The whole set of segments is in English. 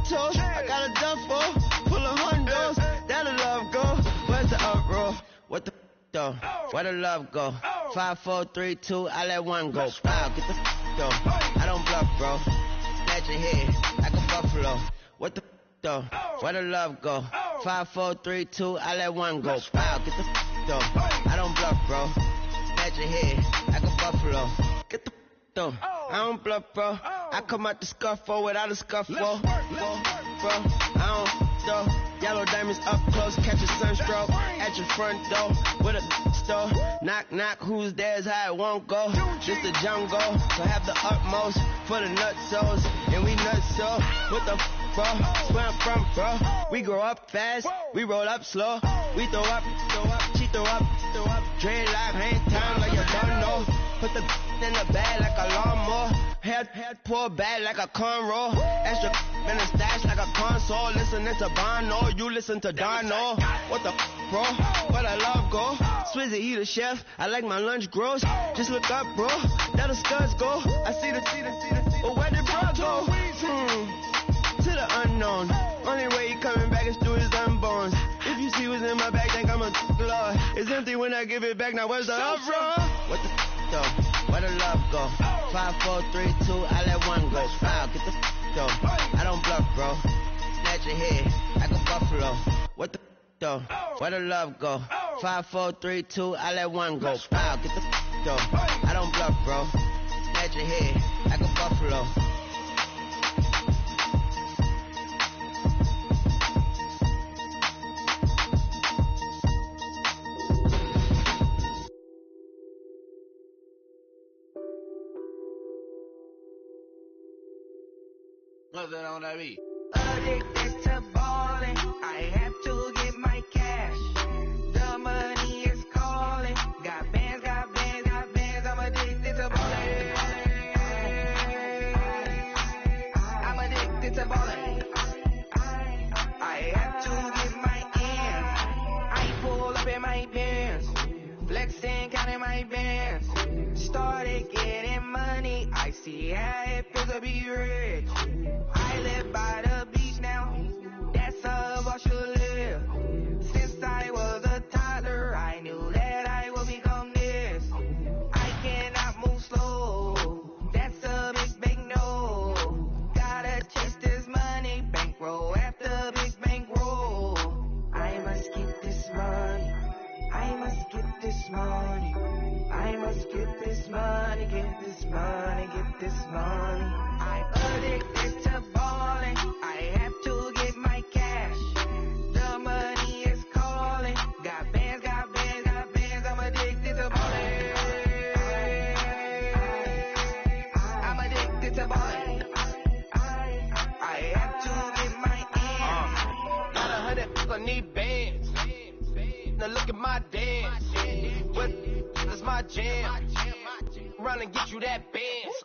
toes. I got a duffel full of hundos. That'll love go. Where's the uproar? What the though? Where the love go? 5, 4, 3, 2, I let one go. Wow, get the though. I don't bluff, bro. Snatch your head like a buffalo. What the though? Where the love go? 5, 4, 3, 2, I let one go. Wow, get the though. I don't bluff, bro. Snatch your head like a buffalo. Get the though. I don't bluff, bro. I come out the scuffle without a scuffle. Bro, I don't though. Yellow diamonds up close, catch a sunstroke at your front door with a store. Knock, knock, who's there's how it won't go. Just the jungle, so have the utmost for the nutsos. And we nutso, what the bro? Where I'm from, bro? We grow up fast, we roll up slow. We throw up, she throw up. Dreadlock, hang time like you don't know. Put the in the bag like a lawnmower. Head pull back like a cornrow. Extra in the stash like a console. Listening to Bono, you listen to Darno. What the bro? Where the love go? Swizzy, he the chef. I like my lunch gross. Just look up, bro. That'll scuds go. I see the. But where did bro go? To the unknown. Only way he coming back is through his unborns. If you see what's in my bag, think I'm a lord. It's empty when I give it back. Now where's the uproar? What the though? Where the love go? 5, 4, 3, 2, I let one go. Wow, get the though. I don't bluff, bro. Snatch your head like a buffalo. What the though? Where the love go? 5, 4, 3, 2, I let one go. Wow, get the though. I don't bluff, bro. Snatch your head like a buffalo. What's that on that beat? Addicted to balling, I have to get my cash. The money is calling. Got bands, I'm addicted to balling. I'm addicted to balling. I have to get my ends. I pull up in my pants, flexing, counting my bands. Started getting money, I see how it feels to be rich. I live by the beach now, that's how I should live. Since I was a toddler, I knew that I would become this. I cannot move slow, that's a big no. Gotta chase this money, bankroll after big bankroll. I must get this money, I must get this money. I must get this money, get this money, get this money. I'm addicted to balling, I have to get my cash. The money is calling. Got bands, I'm addicted to balling. I'm addicted to balling. I have to get my ends. Got 100, I need bands. Now look at my dance. What is my jam? Run and get you that bands.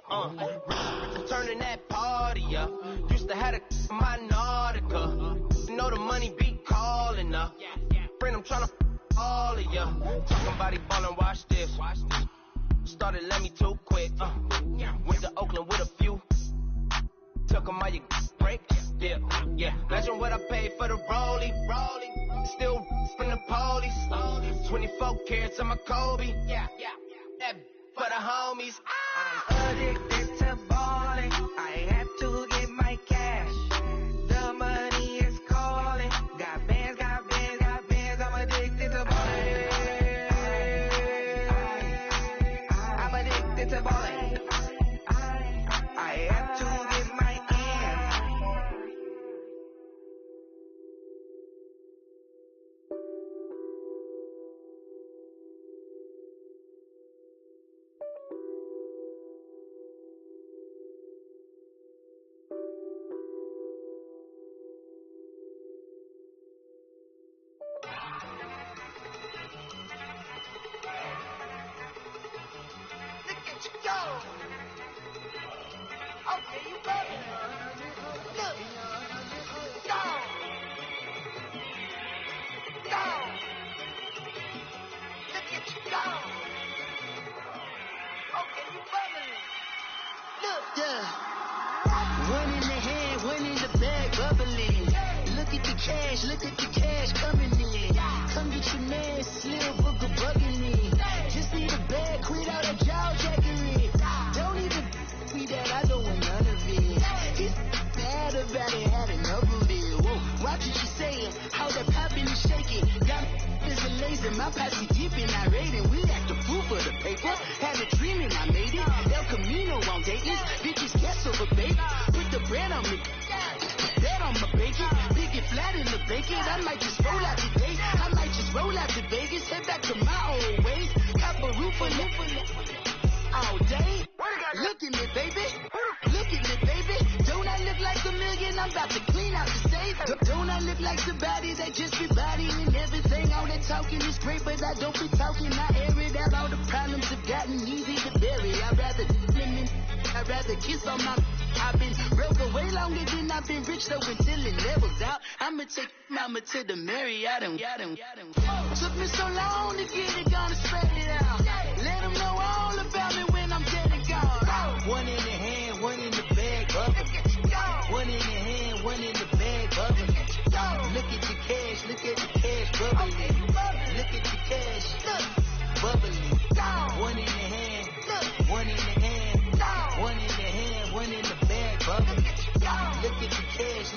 Turning that party up. Used to have my Nautica. You know the money be calling up. Friend, I'm tryna all of ya. Talking about he ballin', watch this. Started let me too quick. Went to Oakland with a few. Took 'em all your break. Yeah. Imagine what I paid for the rollie. Still from the police. 24 carats on my Kobe. That for the homies. I'm addicted to balling, I have to get my cash. The money is calling. Got bands, I'm addicted to balling. I'm addicted to balling. I have to get my ends. Look at you go. Okay, you better. Look. Go. Look at you go. Okay, you bubbling. Look. Yeah. One in the hand, one in the bag, rubber cash, look at the cash coming in. Come get your man, Slim Booker bugging me. Just need a bag, quit out a jaw jackery. Don't even me that, I don't want none of it. He's bad about it, had enough of it. Whoa, watch what you saying, how that poppin' and shaking. Got is a laser, my posse deep and irate, and we act a fool for the paper. Had a dream and I made it. El Camino on Dayton's, bitches guess over baby. Put the bread on me, bread on my bacon. Big it flat in the bacon. I might just roll out today. I might just roll out to Vegas, head back to my old ways. Cop a roof all day. Look at me, baby. Look at me, baby. Don't I look like a million? I'm about to clean out the safe. Don't I look like somebody that just be bodying everything? All that talking is great, but I don't be talking. I air it out. All the problems have gotten easy to bury. I'd rather kiss on my. I've been broke way longer than I've been rich, so until it levels out, I'ma take mama to the Marriott and took me so long to get it, gonna spread it out. Let them know all about me when I'm dead and gone. One in the hand, one in the bag, bubble. One in the hand, one in the bag, bubble. Look at the cash, bubbling. Look at the cash, bubbling. One in the hand, one in the hand, one in the hand, one in the bag, bubbling. Look at the cash,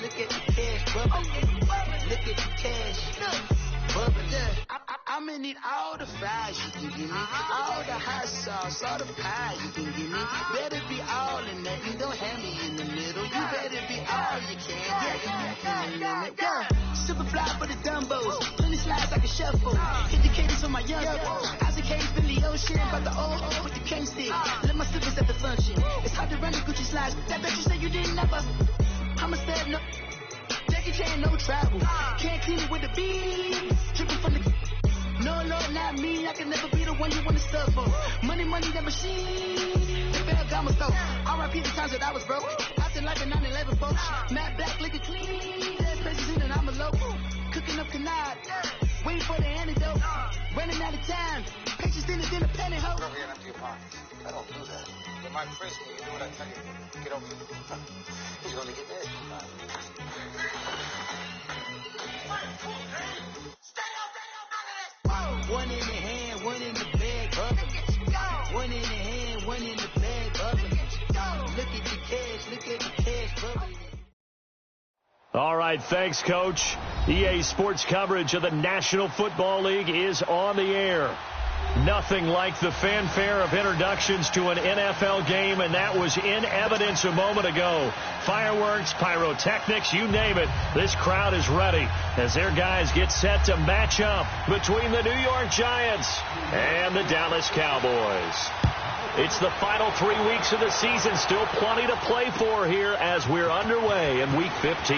bubbling. Look at the cash, bubbling. I'ma need all the fries you can give me, all the hot sauce, all the pie you can give me. Better be all in that, you don't have me in the middle. You better be all you can. Yeah. Super fly for the dumbos, plenty slides like a shuffle. Hit the cadence on my young eyes and caves in the ocean, but the old with the cane stick. Let my slippers at the function. It's hard to run the Gucci slides. That bet you say you didn't never. I'ma step no. Jackie Chan, no travel. Can't clean it with the beat. Dripping from the. No, Lord, not me. I can never be the one you want to stuff for. Money, that machine. The bell got my stove. R.I.P. the times that I was broke. I said like a 9/11 folks. Matte black, liquor clean. There's places in and I'm a local. Cooking up canard. Waiting for the antidote. Running out of time. Patience in it, then a penny hoe. Over here and empty your pockets. I don't do that. You're my prisoner. You do what I tell you. Get over here. He's going to get this. One in the hand, one in the bag, bubbling. One in the hand, one in the bag, bubbling. Look at the cash, bubbling. All right, thanks, Coach. EA Sports coverage of the National Football League is on the air. Nothing like the fanfare of introductions to an NFL game, and that was in evidence a moment ago. Fireworks, pyrotechnics, you name it. This crowd is ready as their guys get set to match up between the New York Giants and the Dallas Cowboys. It's the final 3 weeks of the season. Still plenty to play for here as we're underway in Week 15.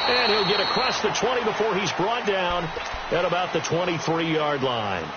And he'll get across the 20 before he's brought down at about the 23-yard line.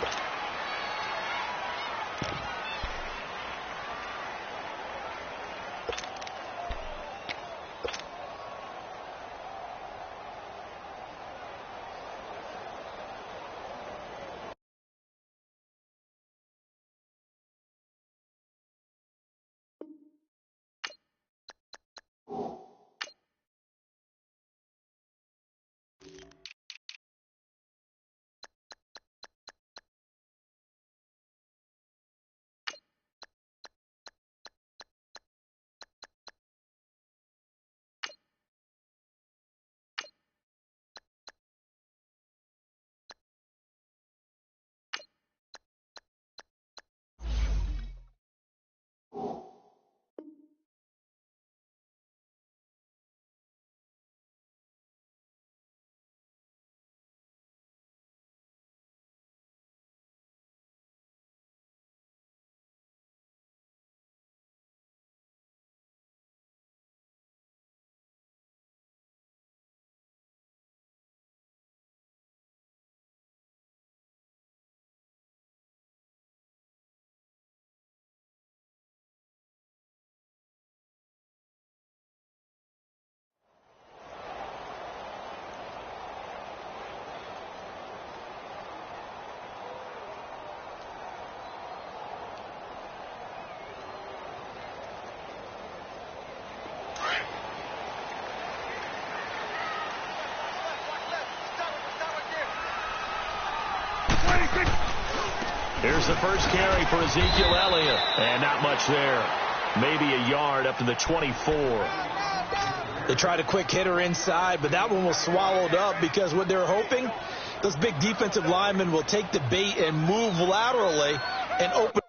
Here's the first carry for Ezekiel Elliott. And not much there. Maybe a yard up to the 24. They tried a quick hitter inside, but that one was swallowed up because what they're hoping, those big defensive linemen will take the bait and move laterally and open.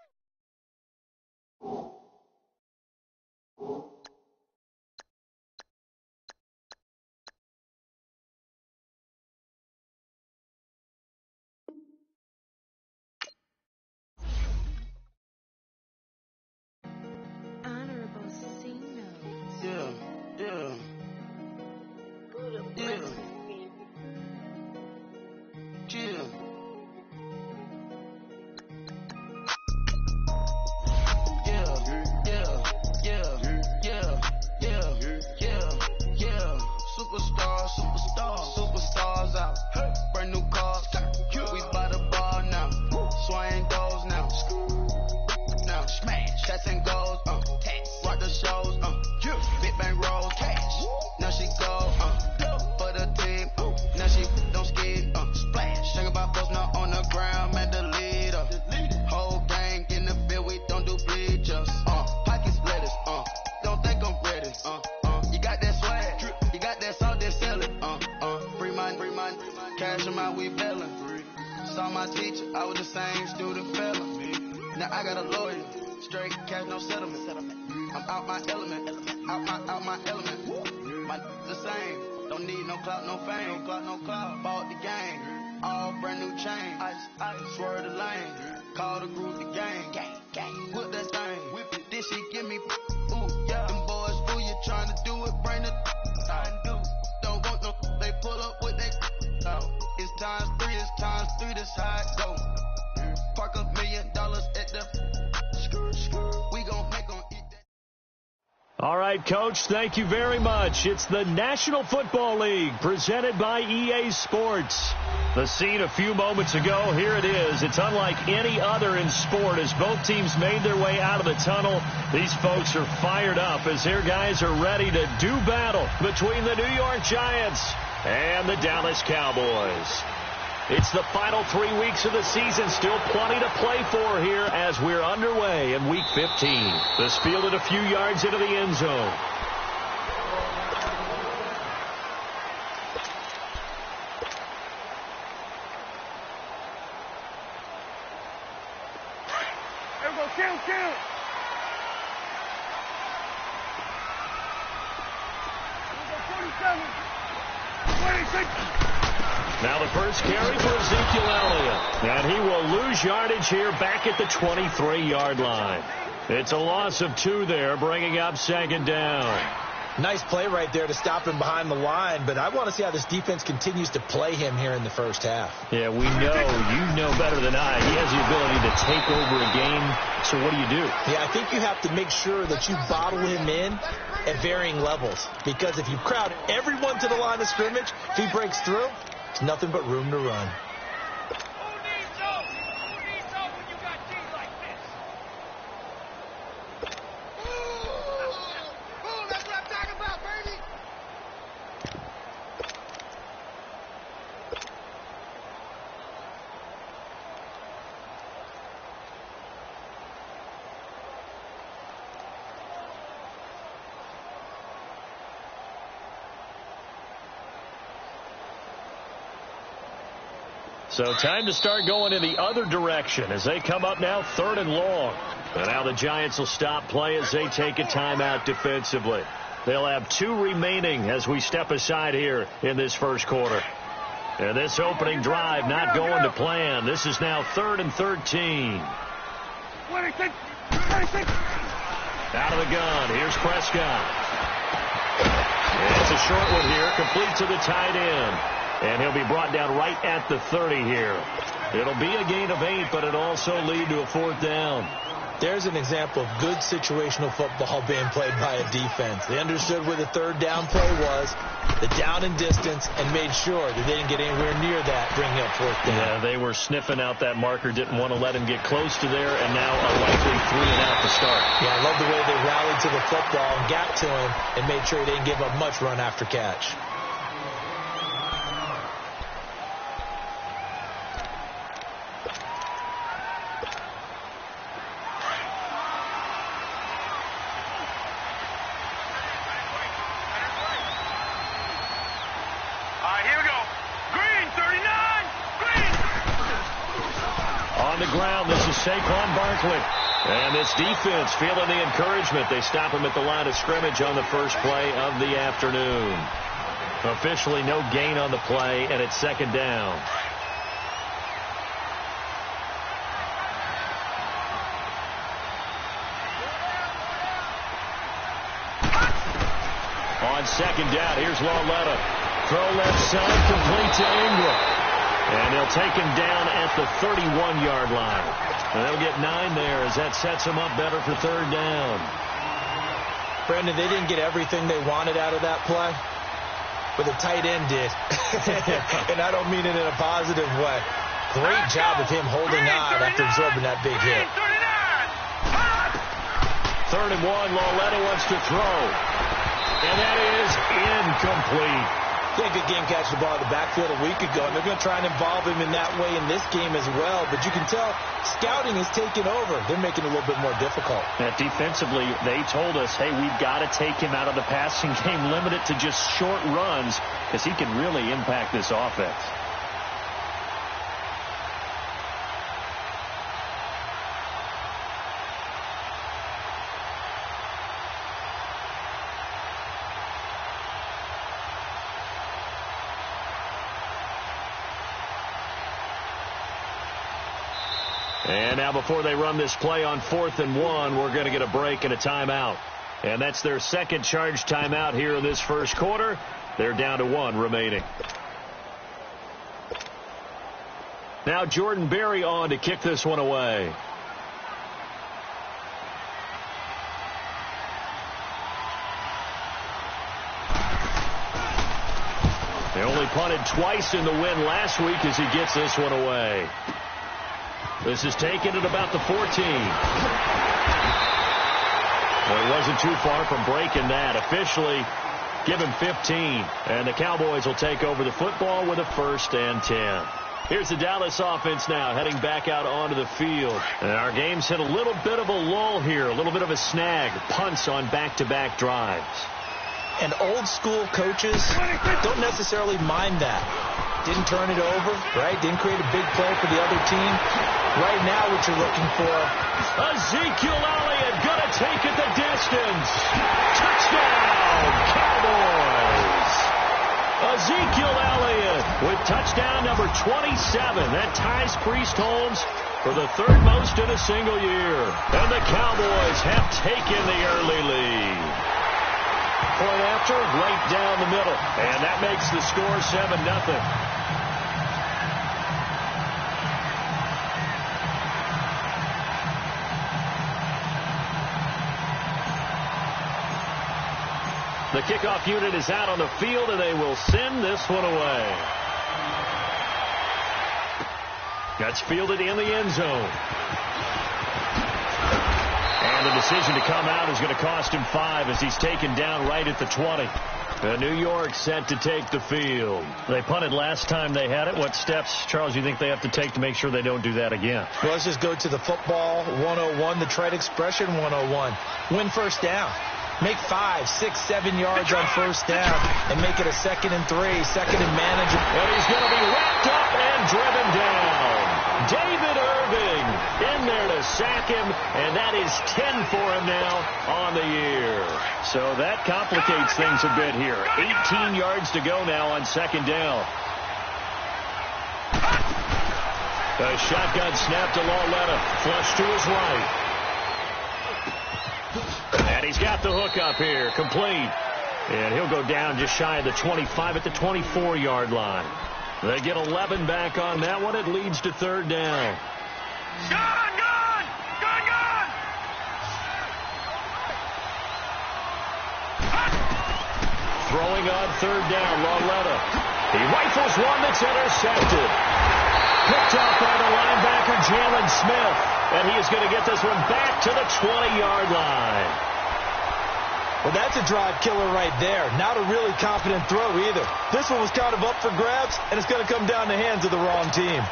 Superstars out. Brand new cars. We by the bar now. Swaying doors now. Now smash. Shots and goals. Rock the shows. Big bang rolls. Cash. Now she go. For the team. Now she don't skid. Splash. Think about post now on the ground. Man, the leader. Whole gang in the field. We don't do bleachers. Pocket splitters. Don't think I'm ready. You got that swag. You got that salt, then sell it. Free mind. Cash 'em out, we bellin'. Saw my teacher, I was the same student fella. Now I got a lawyer. Straight cash, no settlement. I'm out my element. Out my element. My the same. Don't need no clout, no fame. No clout. Bought the game. All brand new chain. I swerve the lane. Call the group the gang. Whip that thing. Whip it. This shit give me. Ooh, yeah. Them boys, who you trying to do it? Bring it. Don't want no. They pull up with that. It's times 3. This how it go. Park $1 million at the. We gon' make 'em eat that. All right, Coach, thank you very much. It's the National Football League presented by EA Sports. The scene a few moments ago, here it is. It's unlike any other in sport as both teams made their way out of the tunnel. These folks are fired up as their guys are ready to do battle between the New York Giants and the Dallas Cowboys. It's the final 3 weeks of the season. Still plenty to play for here as we're underway in Week 15. This fielded a few yards into the end zone. There we go, count. Now the first carry for Ezekiel Elliott. And he will lose yardage here back at the 23-yard line. It's a loss of 2 there, bringing up second down. Nice play right there to stop him behind the line, but I want to see how this defense continues to play him here in the first half. Yeah, we know, you know better than I. He has the ability to take over a game, so what do? Yeah, I think you have to make sure that you bottle him in at varying levels, because if you crowd everyone to the line of scrimmage, if he breaks through, it's nothing but room to run. So time to start going in the other direction as they come up now 3rd and long. And now the Giants will stop play as they take a timeout defensively. They'll have 2 remaining as we step aside here in this first quarter. And this opening drive not going to plan. This is now 3rd and 13. Out of the gun. Here's Prescott. And it's a short one here, complete to the tight end. And he'll be brought down right at the 30 here. It'll be a gain of 8, but it'll also lead to a 4th down. There's an example of good situational football being played by a defense. They understood where the 3rd down play was, the down and distance, and made sure that they didn't get anywhere near that, bringing up 4th down. Yeah, they were sniffing out that marker, didn't want to let him get close to there, and now a likely 3 and out to start. Yeah, I love the way they rallied to the football and got to him and made sure he didn't give up much run after catch. ground. This is Saquon Barkley. And this defense feeling the encouragement. They stop him at the line of scrimmage on the first play of the afternoon. Officially no gain on the play, and it's second down. On second down, here's Lauletta. Throw left side, complete to Ingram. And they'll take him down at the 31-yard line. And they'll get 9 there as that sets them up better for third down. Brandon, they didn't get everything they wanted out of that play, but the tight end did. And I don't mean it in a positive way. Great job of him holding on after absorbing that big hit. 3rd and 1, Lauletta wants to throw. And that is incomplete. He had a good game catching the ball in the backfield a week ago, and they're going to try and involve him in that way in this game as well. But you can tell scouting is taking over. They're making it a little bit more difficult. Defensively, they told us, hey, we've got to take him out of the passing game, limit it to just short runs, because he can really impact this offense. And now before they run this play on 4th and 1, we're going to get a break and a timeout. And that's their second charge timeout here in this first quarter. They're down to 1 remaining. Now Jordan Berry on to kick this one away. They only punted twice in the win last week as he gets this one away. This is taken at about the 14. Well, he wasn't too far from breaking that. Officially, give him 15. And the Cowboys will take over the football with a 1st and 10. Here's the Dallas offense now heading back out onto the field. And our game's hit a little bit of a lull here, a little bit of a snag. Punts on back-to-back drives. And old-school coaches don't necessarily mind that. Didn't turn it over, right? Didn't create a big play for the other team. Right now, what you're looking for. Ezekiel Elliott gonna take it the distance. Touchdown, Cowboys. Ezekiel Elliott with touchdown number 27. That ties Priest Holmes for the 3rd most in a single year. And the Cowboys have taken the early lead. Point after, right down the middle. And that makes the score 7-0. The kickoff unit is out on the field, and they will send this one away. That's fielded in the end zone. And the decision to come out is going to cost him 5 as he's taken down right at the 20. New York set to take the field. They punted last time they had it. What steps, Charles, do you think they have to take to make sure they don't do that again? Well, let's just go to the football 101, the trade expression 101. Win first down. Make 5, 6, 7 yards on first down and make it a 2nd and 3, 2nd and manageable. And he's going to be wrapped up and driven down. David Irving in there to sack him, and that is 10 for him now on the year. So that complicates things a bit here. 18 yards to go now on 2nd down. A shotgun snap to Lauletta. Flush to his right. And he's got the hook up here, complete. And he'll go down just shy of the 25 at the 24-yard line. They get 11 back on that one. It leads to 3rd down. Throwing on 3rd down, Lauletta. He rifles one that's intercepted. Picked off by the linebacker, Jalen Smith. And he is going to get this one back to the 20-yard line. Well, that's a drive killer right there. Not a really confident throw either. This one was kind of up for grabs, and it's going to come down the hands of the wrong team.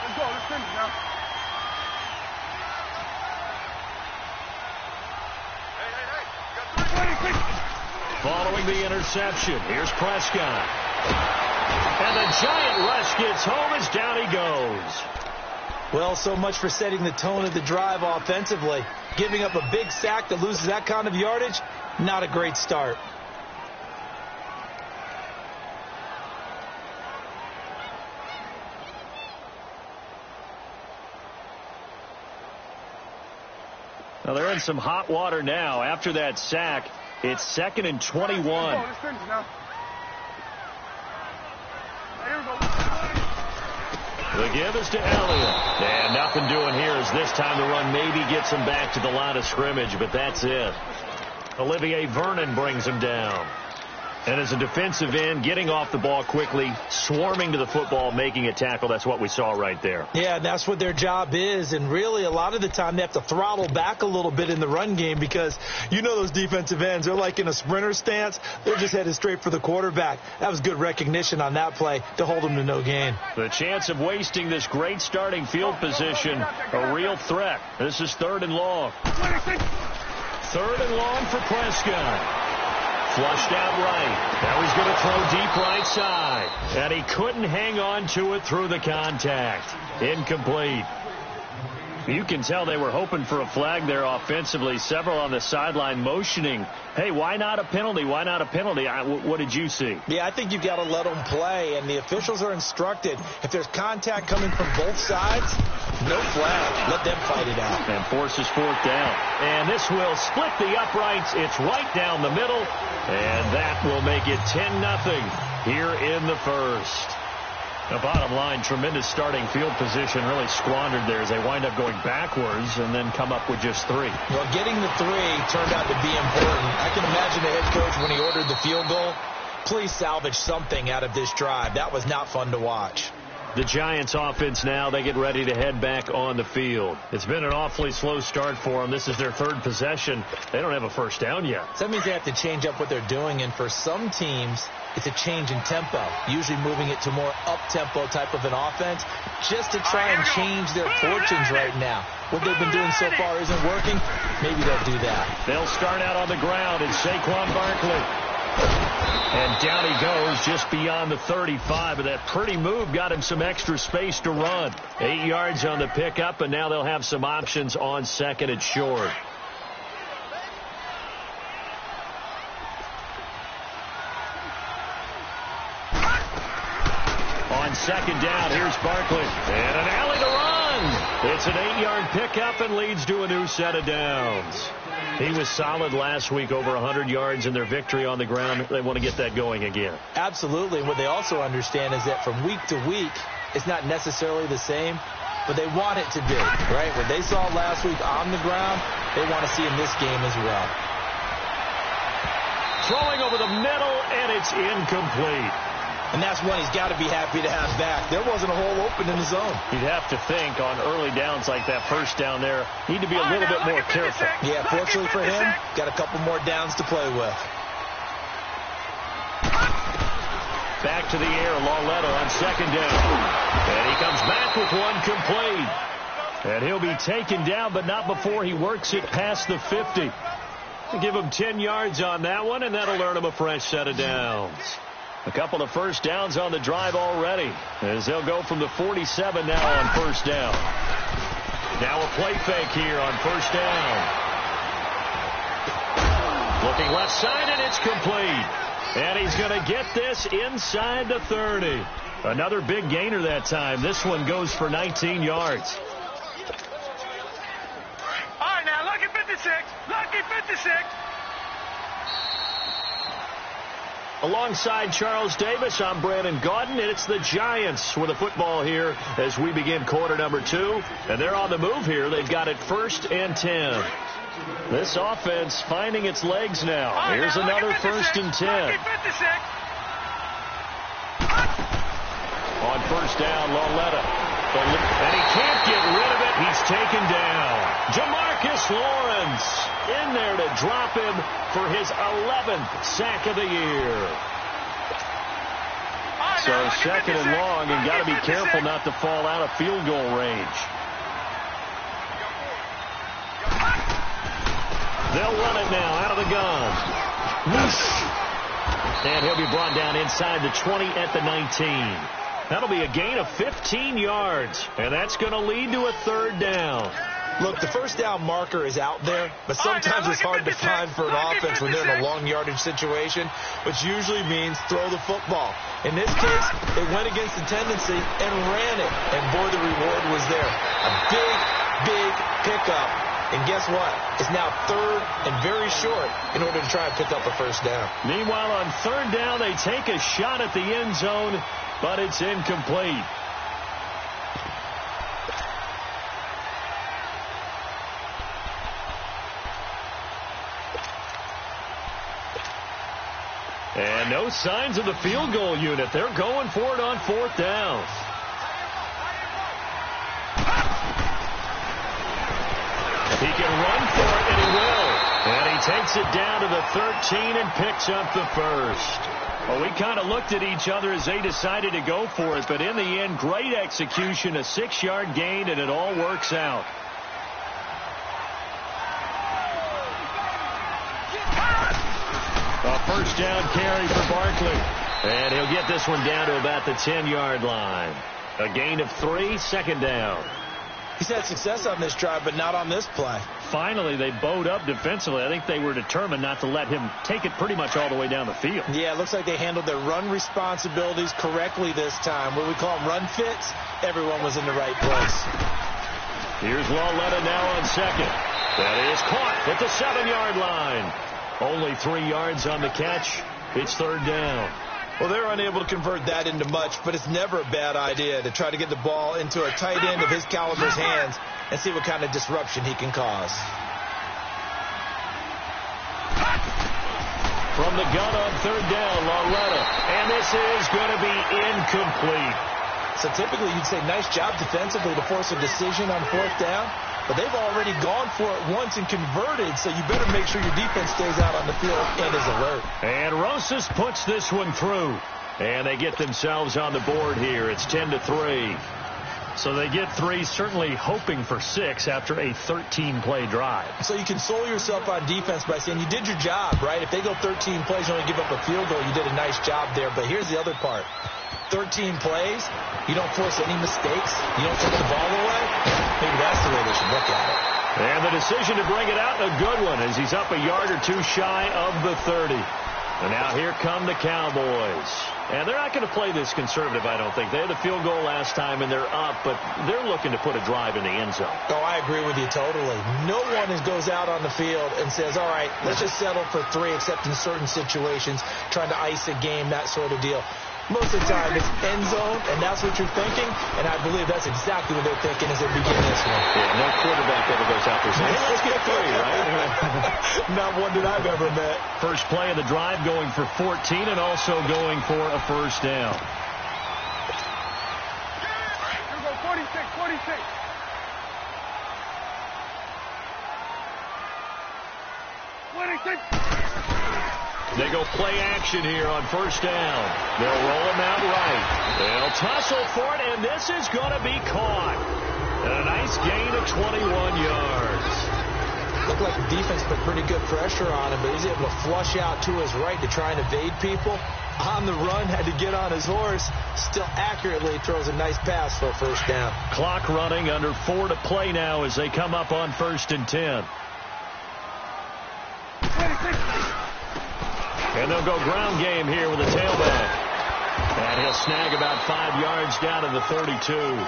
Let's go. Let's finish now. Following the interception, here's Prescott. And the giant rush gets home as down he goes. Well, so much for setting the tone of the drive offensively. Giving up a big sack that loses that kind of yardage, not a great start. Well, they're in some hot water now. After that sack, it's 2nd and 21. The give is to Elliott. And nothing doing here as this time the run maybe gets him back to the line of scrimmage, but that's it. Olivier Vernon brings him down. And as a defensive end, getting off the ball quickly, swarming to the football, making a tackle, that's what we saw right there. Yeah, that's what their job is. And really, a lot of the time, they have to throttle back a little bit in the run game because you know those defensive ends, they're like in a sprinter stance. They're just headed straight for the quarterback. That was good recognition on that play to hold them to no gain. The chance of wasting this great starting field position, a real threat. This is 3rd and long. 3rd and long for Prescott. Flushed out right. Now he's going to throw deep right side. And he couldn't hang on to it through the contact. Incomplete. You can tell they were hoping for a flag there offensively. Several on the sideline motioning, hey, why not a penalty? Why not a penalty? What did you see? Yeah, I think you've got to let them play, and the officials are instructed. If there's contact coming from both sides, no flag. Let them fight it out. And forces 4th down. And this will split the uprights. It's right down the middle, and that will make it 10-0 here in the first. The bottom line, tremendous starting field position, really squandered there as they wind up going backwards and then come up with just 3. Well, getting the 3 turned out to be important. I can imagine the head coach when he ordered the field goal, please salvage something out of this drive. That was not fun to watch. The Giants offense now, they get ready to head back on the field. It's been an awfully slow start for them. This is their 3rd possession. They don't have a first down yet. So that means they have to change up what they're doing, and for some teams, it's a change in tempo, usually moving it to more up-tempo type of an offense just to try and change their fortunes right now. What they've been doing so far isn't working. Maybe they'll do that. They'll start out on the ground. It's Saquon Barkley. And down he goes just beyond the 35. But that pretty move got him some extra space to run. 8 yards on the pickup, and now they'll have some options on 2nd and short. On 2nd down, here's Barkley. And an alley to run. It's an 8-yard pickup and leads to a new set of downs. He was solid last week, over 100 yards in their victory on the ground. They want to get that going again. Absolutely. What they also understand is that from week to week, it's not necessarily the same, but they want it to be, right? What they saw last week on the ground, they want to see in this game as well. Throwing over the middle, and it's incomplete. And that's one he's got to be happy to have back. There wasn't a hole open in the zone. You'd have to think on early downs like that, first down there, need to be a little bit more careful. Yeah, fortunately for him, got a couple more downs to play with. Back to the air, Lauletta on 2nd down. And he comes back with one complete. And he'll be taken down, but not before he works it past the 50. Give him 10 yards on that one, and that'll earn him a fresh set of downs. A couple of first downs on the drive already, as they'll go from the 47 now on 1st down. Now a play fake here on 1st down. Looking left side, and it's complete. And he's going to get this inside the 30. Another big gainer that time. This one goes for 19 yards. All right, now, lucky 56. Lucky 56. Alongside Charles Davis, I'm Brandon Gaudin, and it's the Giants with a football here as we begin quarter number 2. And they're on the move here. They've got it 1st and 10. This offense finding its legs now. Here's another 1st and 10. On 1st down, Lauletta. And he can't get rid of it. He's taken down. Jamarcus Lawrence in there to drop him for his 11th sack of the year. So 2nd and long, and got to be careful not to fall out of field goal range. They'll run it now out of the gun. Whoosh. And he'll be brought down inside the 20 at the 19. That'll be a gain of 15 yards, and that's going to lead to a third down. Look, the first down marker is out there, but sometimes it's hard to find for an offense when they're in a long yardage situation, which usually means throw the football. In this case, they went against the tendency and ran it, and boy, the reward was there. A big, big pickup, and guess what? It's now third and very short in order to try and pick up a first down. Meanwhile, on third down, they take a shot at the end zone, but it's incomplete. And no signs of the field goal unit. They're going for it on fourth down. He can run for it, and he will. And he takes it down to the 13 and picks up the first. Well, we kind of looked at each other as they decided to go for it, but in the end, great execution, a 6-yard gain, and it all works out. A first down carry for Barkley. And he'll get this one down to about the 10-yard line. A gain of 3, second down. He's had success on this drive, but not on this play. Finally, they bowed up defensively. I think they were determined not to let him take it pretty much all the way down the field. Yeah, it looks like they handled their run responsibilities correctly this time. What we call them run fits, everyone was in the right place. Here's Lauletta now on second. That is caught at the 7-yard line. Only 3 yards on the catch. It's third down. Well, they're unable to convert that into much, but it's never a bad idea to try to get the ball into a tight end of his caliber's hands and see what kind of disruption he can cause. From the gun on third down, Lauletta. And this is going to be incomplete. So typically you'd say nice job defensively to force a decision on fourth down, but they've already gone for it once and converted, so you better make sure your defense stays out on the field and is alert. And Rosas puts this one through, and they get themselves on the board here. It's 10-3. So they get 3, certainly hoping for 6 after a 13-play drive. So you console yourself on defense by saying you did your job, right? If they go 13 plays, you only give up a field goal, you did a nice job there. But here's the other part. 13 plays, you don't force any mistakes, you don't take the ball away. Maybe that's the way they should look at it. And the decision to bring it out, a good one, as he's up a yard or two shy of the 30. And now here come the Cowboys. And they're not going to play this conservative, I don't think. They had the field goal last time, and they're up, but they're looking to put a drive in the end zone. Oh, I agree with you totally. No one goes out on the field and says, all right, let's just settle for 3, except in certain situations, trying to ice a game, that sort of deal. Most of the time, it's end zone, and that's what you're thinking, and I believe that's exactly what they're thinking as they begin this one. Yeah, no quarterback ever goes out there saying, hey, let's get 3, right? Not one that I've ever met. First play of the drive going for 14 and also going for a first down. Here we go, 46. They go play action here on first down. They'll roll him out right. They'll tussle for it, and this is going to be caught. And a nice gain of 21 yards. Looked like the defense put pretty good pressure on him, but he's able to flush out to his right to try and evade people. On the run, had to get on his horse. Still accurately throws a nice pass for a first down. Clock running, under 4 to play now as they come up on 1st and 10. And they'll go ground game here with a tailback. And he'll snag about 5 yards down to the 32.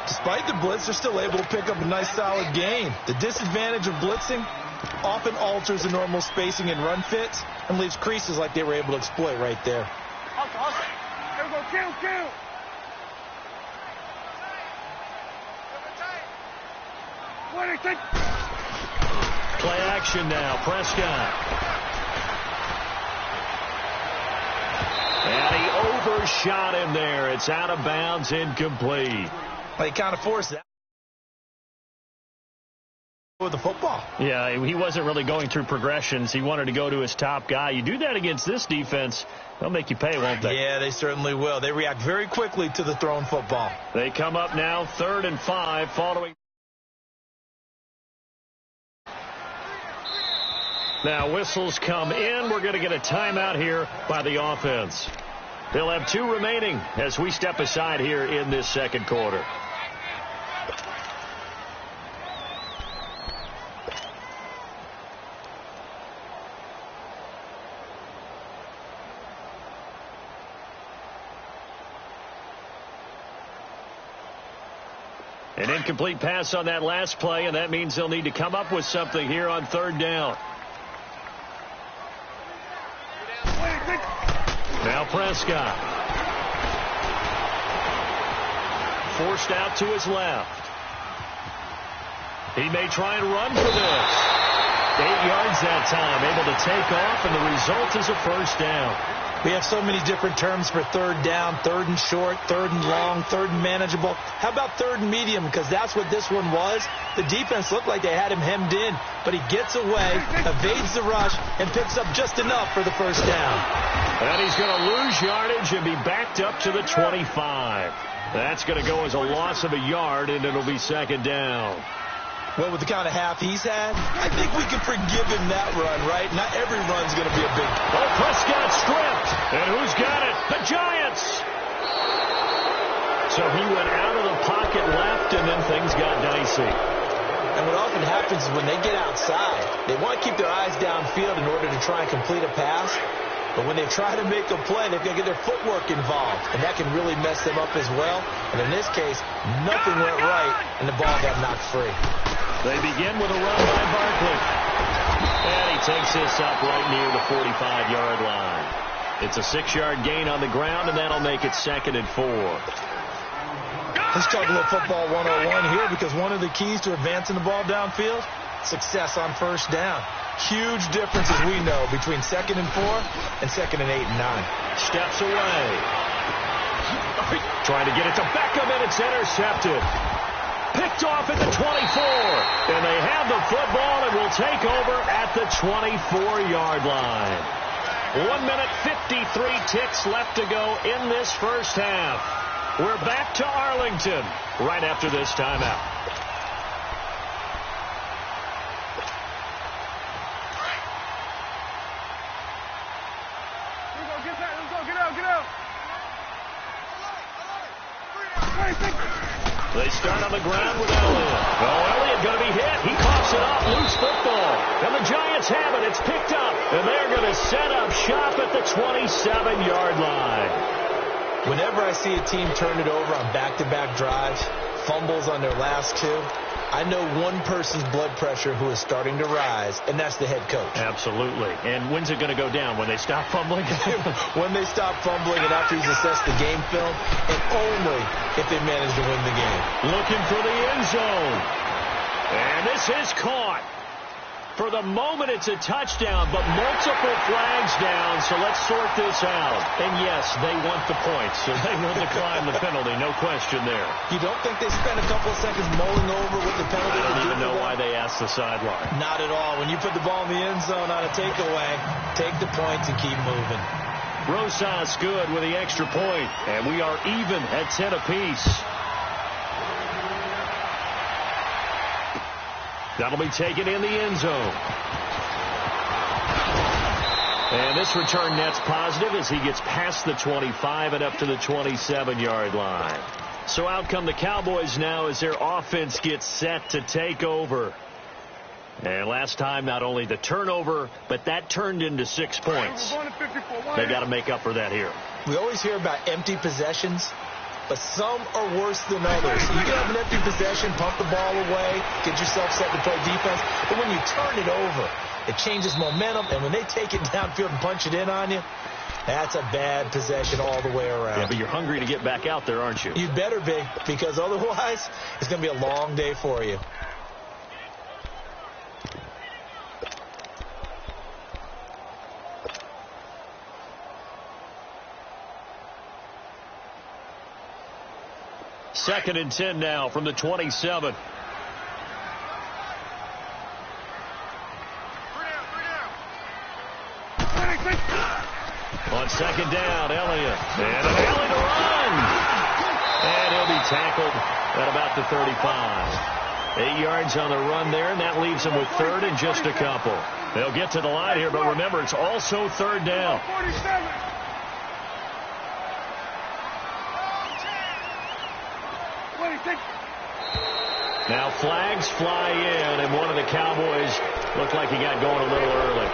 Despite the blitz, they're still able to pick up a nice solid gain. The disadvantage of blitzing often alters the normal spacing and run fits and leaves creases like they were able to exploit right there. Here we go, kill. Play action now, Prescott. And he overshot him there. It's out of bounds, incomplete. Well, he kind of forced that with the football. Yeah, he wasn't really going through progressions. He wanted to go to his top guy. You do that against this defense, they'll make you pay, won't they? Yeah, they certainly will. They react very quickly to the thrown football. They come up now 3rd and 5 following. Now whistles come in. We're going to get a timeout here by the offense. They'll have 2 remaining as we step aside here in this second quarter. An incomplete pass on that last play, and that means they'll need to come up with something here on 3rd down. Now Prescott. Forced out to his left. He may try and run for this. 8 yards that time, able to take off, and the result is a 1st down. We have so many different terms for 3rd down, 3rd and short, 3rd and long, 3rd and manageable. How about 3rd and medium? Because that's what this one was. The defense looked like they had him hemmed in, but he gets away, evades the rush, and picks up just enough for the 1st down. And he's going to lose yardage and be backed up to the 25. That's going to go as a loss of a yard, and it'll be 2nd down. Well, with the kind of half he's had, I think we can forgive him that run, right? Not every run's going to be a big... Oh, Prescott stripped. And who's got it? The Giants. So he went out of the pocket left, and then things got dicey. And what often happens is when they get outside, they want to keep their eyes downfield in order to try and complete a pass. But when they try to make a play, they've got to get their footwork involved, and that can really mess them up as well. And in this case, nothing went right, and the ball got knocked free. They begin with a run by Barkley. And he takes this up right near the 45-yard line. It's a 6-yard gain on the ground, and that'll make it 2nd and 4. Let's talk a little football 101 here, because one of the keys to advancing the ball downfield, success on 1st down. Huge difference, as we know, between 2nd and 4 and 2nd and 8 and 9. Steps away. Trying to get it to Beckham, and it's intercepted. Picked off at the 24. And they have the football and will take over at the 24-yard line. 1 minute, 53 ticks left to go in this 1st half. We're back to Arlington right after this timeout. They start on the ground with Elliott. Oh, Elliott going to be hit. He coughs it off. Loose football. And the Giants have it. It's picked up. And they're going to set up shop at the 27-yard line. Whenever I see a team turn it over on back-to-back drives, fumbles on their last 2, I know one person's blood pressure who is starting to rise, and that's the head coach. Absolutely. And when's it going to go down? When they stop fumbling? When they stop fumbling and after he's assessed the game film, and only if they manage to win the game. Looking for the end zone. And this is caught. For the moment, it's a touchdown, but multiple flags down, so let's sort this out. And yes, they want the points, so they will decline the penalty, no question there. You don't think they spent a couple of seconds mulling over what the penalty? I don't even know why they asked the sideline. Not at all. When you put the ball in the end zone on a takeaway, take the points and keep moving. Rosas good with the extra point, and we are even at 10 apiece. That'll be taken in the end zone. And this return net's positive as he gets past the 25 and up to the 27-yard line. So out come the Cowboys now as their offense gets set to take over. And last time, not only the turnover, but that turned into 6 points. They got to make up for that here. We always hear about empty possessions, but some are worse than others. You can have an empty possession, pump the ball away, get yourself set to play defense. But when you turn it over, it changes momentum. And when they take it downfield and punch it in on you, that's a bad possession all the way around. Yeah, but you're hungry to get back out there, aren't you? You better be, because otherwise it's going to be a long day for you. Second and 10 now from the 27. On second down, Elliott. And an alley to run. And he'll be tackled at about the 35. 8 yards on the run there, and that leaves them with third and just a couple. They'll get to the line here, but remember, it's also third down. Now flags fly in, and one of the Cowboys looked like he got going a little early.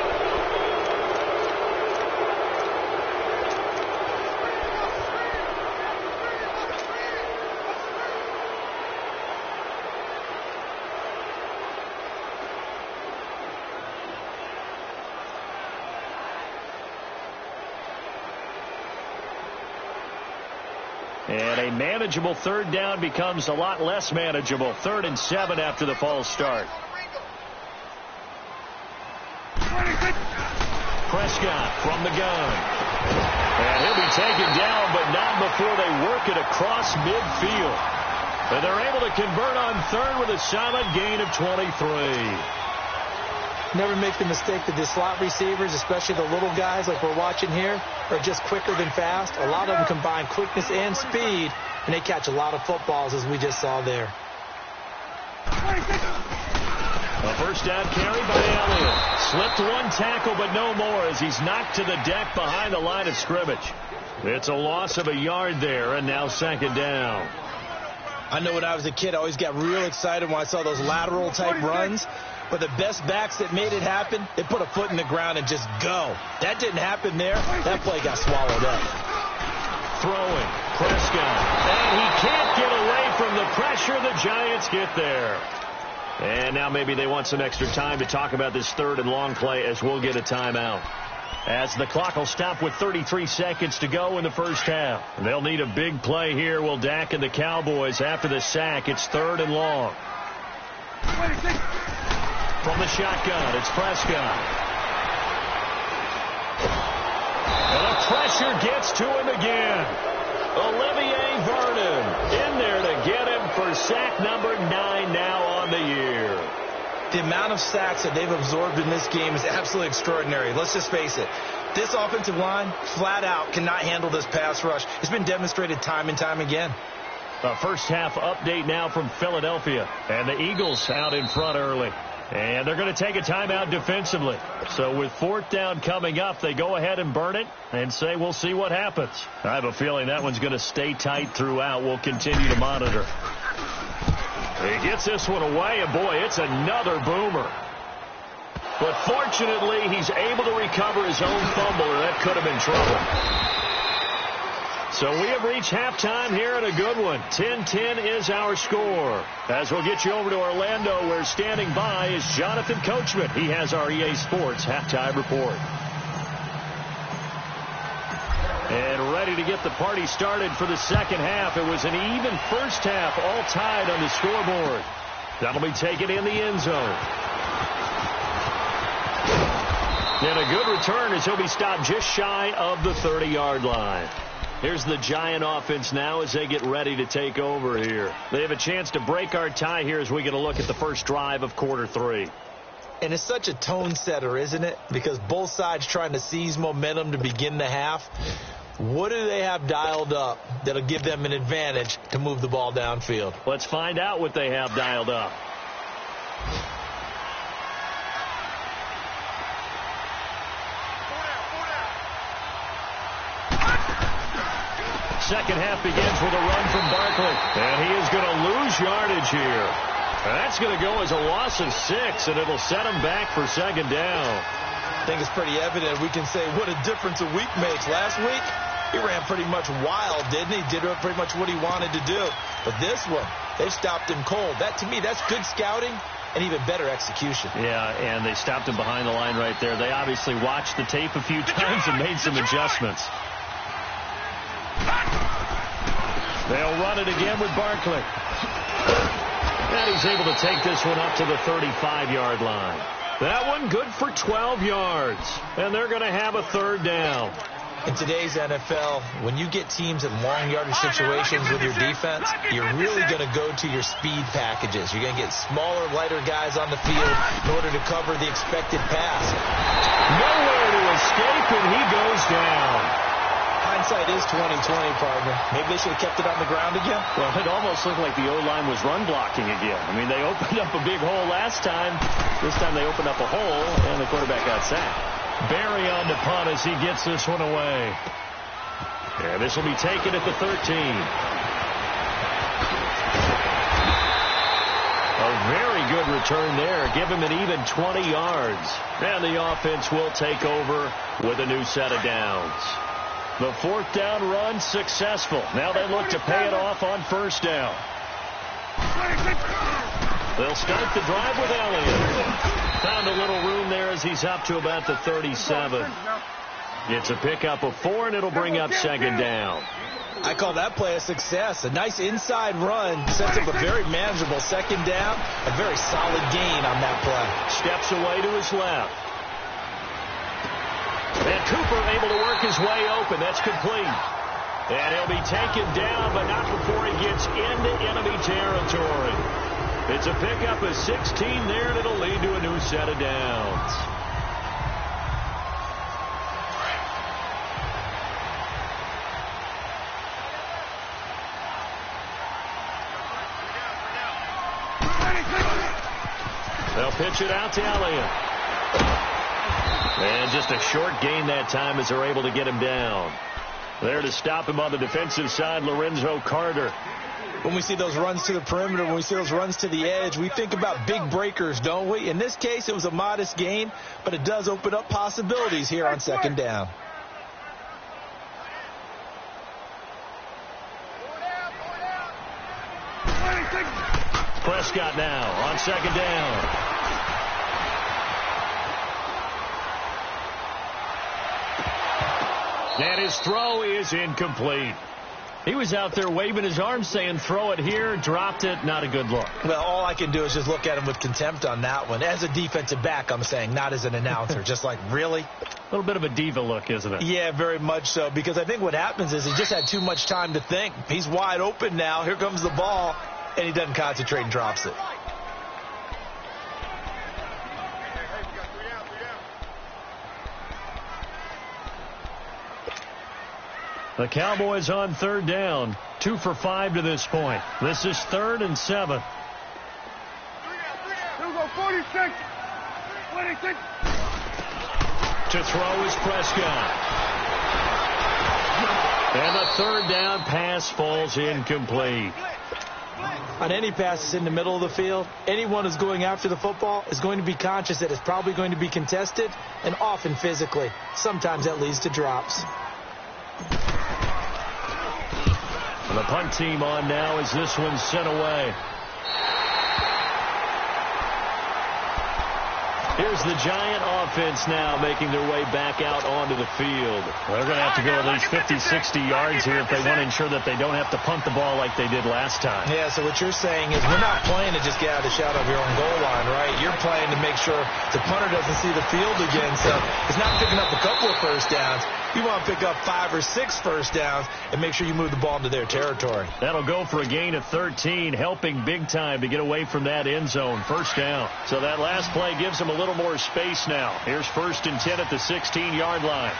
And a manageable third down becomes a lot less manageable. 3rd and 7 after the false start. Prescott from the gun. And he'll be taken down, but not before they work it across midfield. And they're able to convert on 3rd with a solid gain of 23. Never make the mistake that the slot receivers, especially the little guys like we're watching here, are just quicker than fast. A lot of them combine quickness and speed, and they catch a lot of footballs, as we just saw there. A first down carry by Elliott. Slipped one tackle, but no more as he's knocked to the deck behind the line of scrimmage. It's a loss of a yard there, and now 2nd down. I know when I was a kid, I always got real excited when I saw those lateral-type runs. But the best backs that made it happen, they put a foot in the ground and just go. That didn't happen there. That play got swallowed up. Throwing. Prescott. And he can't get away from the pressure. The Giants get there. And now maybe they want some extra time to talk about this 3rd and long play as we'll get a timeout. As the clock will stop with 33 seconds to go in the first half. They'll need a big play here, will Dak and the Cowboys after the sack. It's 3rd and long. From the shotgun, it's Prescott. And the pressure gets to him again. Olivier Vernon in there to get him for sack number 9 now on the year. The amount of sacks that they've absorbed in this game is absolutely extraordinary. Let's just face it. This offensive line, flat out, cannot handle this pass rush. It's been demonstrated time and time again. A first half update now from Philadelphia. And the Eagles out in front early. And they're going to take a timeout defensively. So with 4th down coming up, they go ahead and burn it and say we'll see what happens. I have a feeling that one's going to stay tight throughout. We'll continue to monitor. He gets this one away, and boy, it's another boomer. But fortunately, he's able to recover his own fumble, or that could have been trouble. So we have reached halftime here in a good one. 10-10 is our score. As we'll get you over to Orlando, where standing by is Jonathan Coachman. He has our EA Sports halftime report. And ready to get the party started for the second half. It was an even first half, all tied on the scoreboard. That'll be taken in the end zone. And a good return as he'll be stopped just shy of the 30-yard line. Here's the Giant offense now as they get ready to take over here. They have a chance to break our tie here as we get a look at the first drive of quarter 3. And it's such a tone setter, isn't it? Because both sides trying to seize momentum to begin the half. What do they have dialed up that'll give them an advantage to move the ball downfield? Let's find out what they have dialed up. Second half begins with a run from Barkley. And he is going to lose yardage here. And that's going to go as a loss of 6, and it'll set him back for 2nd down. I think it's pretty evident. We can say what a difference a week makes. Last week, he ran pretty much wild, didn't he? Did pretty much what he wanted to do. But this one, they stopped him cold. That, to me, that's good scouting and even better execution. Yeah, and they stopped him behind the line right there. They obviously watched the tape a few times and made some adjustments. They'll run it again with Barkley. And he's able to take this one up to the 35-yard line. That one good for 12 yards. And they're going to have a 3rd down. In today's NFL, when you get teams in long yardage situations with your defense, you're really going to go to your speed packages. You're going to get smaller, lighter guys on the field in order to cover the expected pass. Nowhere to escape, and he goes down. Hindsight is 20/20, partner. Maybe they should have kept it on the ground again. Well, it almost looked like the O-line was run blocking again. I mean, they opened up a big hole last time. This time they opened up a hole, and the quarterback got sacked. Berry on the punt as he gets this one away. And this will be taken at the 13. A very good return there. Give him an even 20 yards. And the offense will take over with a new set of downs. The fourth down run successful. Now they look to pay it off on first down. They'll start the drive with Elliott. Found a little room there as he's up to about the 37. It's a pickup of 4, and it'll bring up second down. I call that play a success. A nice inside run sets up a very manageable second down. A very solid gain on that play. Steps away to his left. And Cooper able to work his way open. That's complete. And he'll be taken down, but not before he gets into enemy territory. It's a pickup of 16 there, and it'll lead to a new set of downs. They'll pitch it out to Elliott. And just a short gain that time as they're able to get him down. There to stop him on the defensive side, Lorenzo Carter. When we see those runs to the perimeter, when we see those runs to the edge, we think about big breakers, don't we? In this case, it was a modest gain, but it does open up possibilities here on second down. Prescott now on second down. And his throw is incomplete. He was out there waving his arms saying, throw it here, dropped it, not a good look. Well, all I can do is just look at him with contempt on that one. As a defensive back, I'm saying, not as an announcer. Just like, really? A little bit of a diva look, isn't it? Yeah, very much so, because I think what happens is he just had too much time to think. He's wide open now. Here comes the ball, and he doesn't concentrate and drops it. The Cowboys on third down. 2 for 5 to this point. This is 3rd and 7. To throw is Prescott. And the third down pass falls incomplete. On any passes in the middle of the field, anyone who's going after the football is going to be conscious that it's probably going to be contested, and often physically. Sometimes that leads to drops. And the punt team on now as this one's sent away. Here's the Giant offense now making their way back out onto the field. They're going to have to go at least 50, 60 yards here if they want to ensure that they don't have to punt the ball like they did last time. Yeah, so what you're saying is we're not playing to just get out of the shadow of your own goal line, right? You're playing to make sure the punter doesn't see the field again. So it's not picking up a couple of first downs. You want to pick up 5 or 6 first downs and make sure you move the ball into their territory. That'll go for a gain of 13, helping big time to get away from that end zone. First down. So that last play gives them a little more space now. Here's 1st and 10 at the 16-yard line.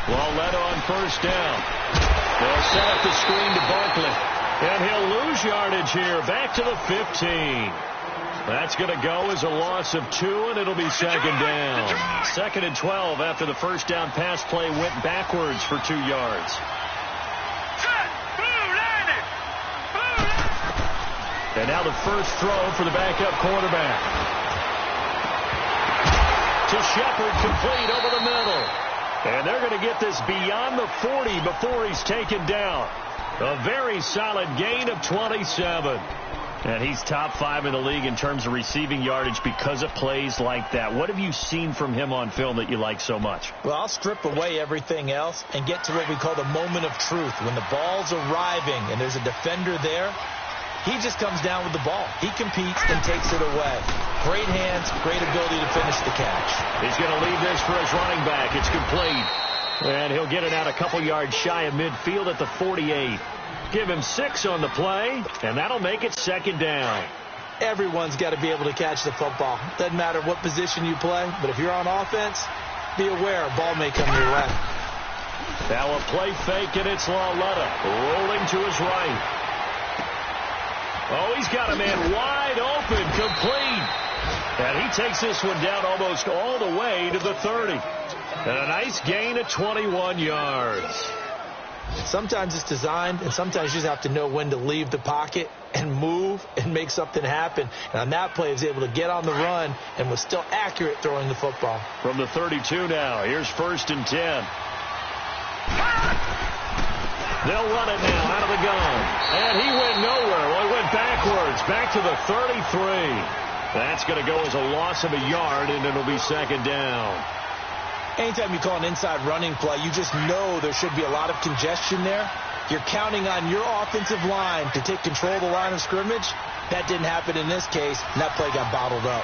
Walletta on first down. They'll set up the screen to Barkley. And he'll lose yardage here. Back to the 15. That's going to go as a loss of 2, and it'll be second down. 2nd and 12 after the first down pass play went backwards for 2 yards. And now the first throw for the backup quarterback. To Shepard, complete over the middle. And they're going to get this beyond the 40 before he's taken down. A very solid gain of 27. And he's top 5 in the league in terms of receiving yardage because of plays like that. What have you seen from him on film that you like so much? Well, I'll strip away everything else and get to what we call the moment of truth. When the ball's arriving and there's a defender there, he just comes down with the ball. He competes and takes it away. Great hands, great ability to finish the catch. He's going to leave this for his running back. It's complete. And he'll get it out a couple yards shy of midfield at the 48. Give him 6 on the play, and that'll make it second down. Everyone's got to be able to catch the football. Doesn't matter what position you play, but if you're on offense, be aware, a ball may come your way. Now a play fake, and it's Lauletta rolling to his right. Oh, he's got a man wide open, complete. And he takes this one down almost all the way to the 30. And a nice gain of 21 yards. Sometimes it's designed, and sometimes you just have to know when to leave the pocket and move and make something happen. And on that play, he was able to get on the run and was still accurate throwing the football. From the 32 now, here's 1st and 10. They'll run it now out of the gun. And he went nowhere. Well, he went backwards, back to the 33. That's going to go as a loss of a yard, and it'll be 2nd down. Anytime you call an inside running play, you just know there should be a lot of congestion there. You're counting on your offensive line to take control of the line of scrimmage. That didn't happen in this case, and that play got bottled up.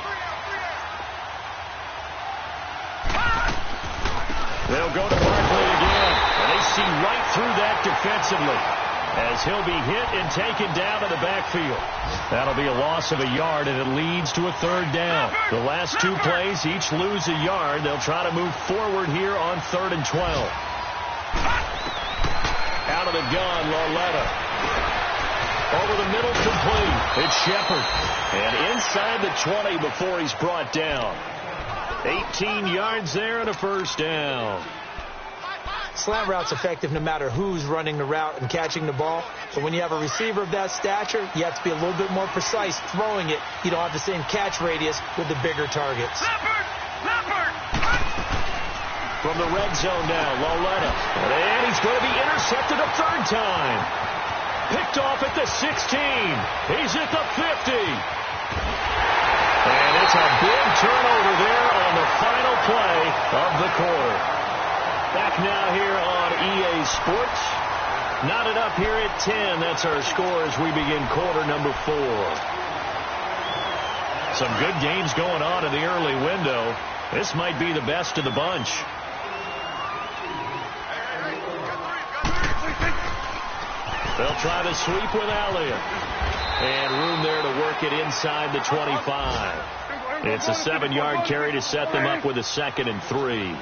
They'll go to Barkley again, and they see right through that defensively as he'll be hit and taken down in the backfield. That'll be a loss of a yard, and it leads to a 3rd down. The last 2 plays each lose a yard. They'll try to move forward here on 3rd and 12. Out of the gun, Lauletta. Over the middle, complete. It's Shepard. And inside the 20 before he's brought down. 18 yards there and a 1st down. Slant route's effective no matter who's running the route and catching the ball. But when you have a receiver of that stature, you have to be a little bit more precise throwing it. You don't have the same catch radius with the bigger targets. From the red zone now, Lauletta. And he's going to be intercepted a 3rd time. Picked off at the 16. He's at the 50. And it's a big turnover there on the final play of the quarter. Back now here on EA Sports. Knotted up here at 10. That's our score as we begin quarter number 4. Some good games going on in the early window. This might be the best of the bunch. They'll try to sweep with Elliott. And room there to work it inside the 25. It's a 7-yard carry to set them up with a 2nd and 3.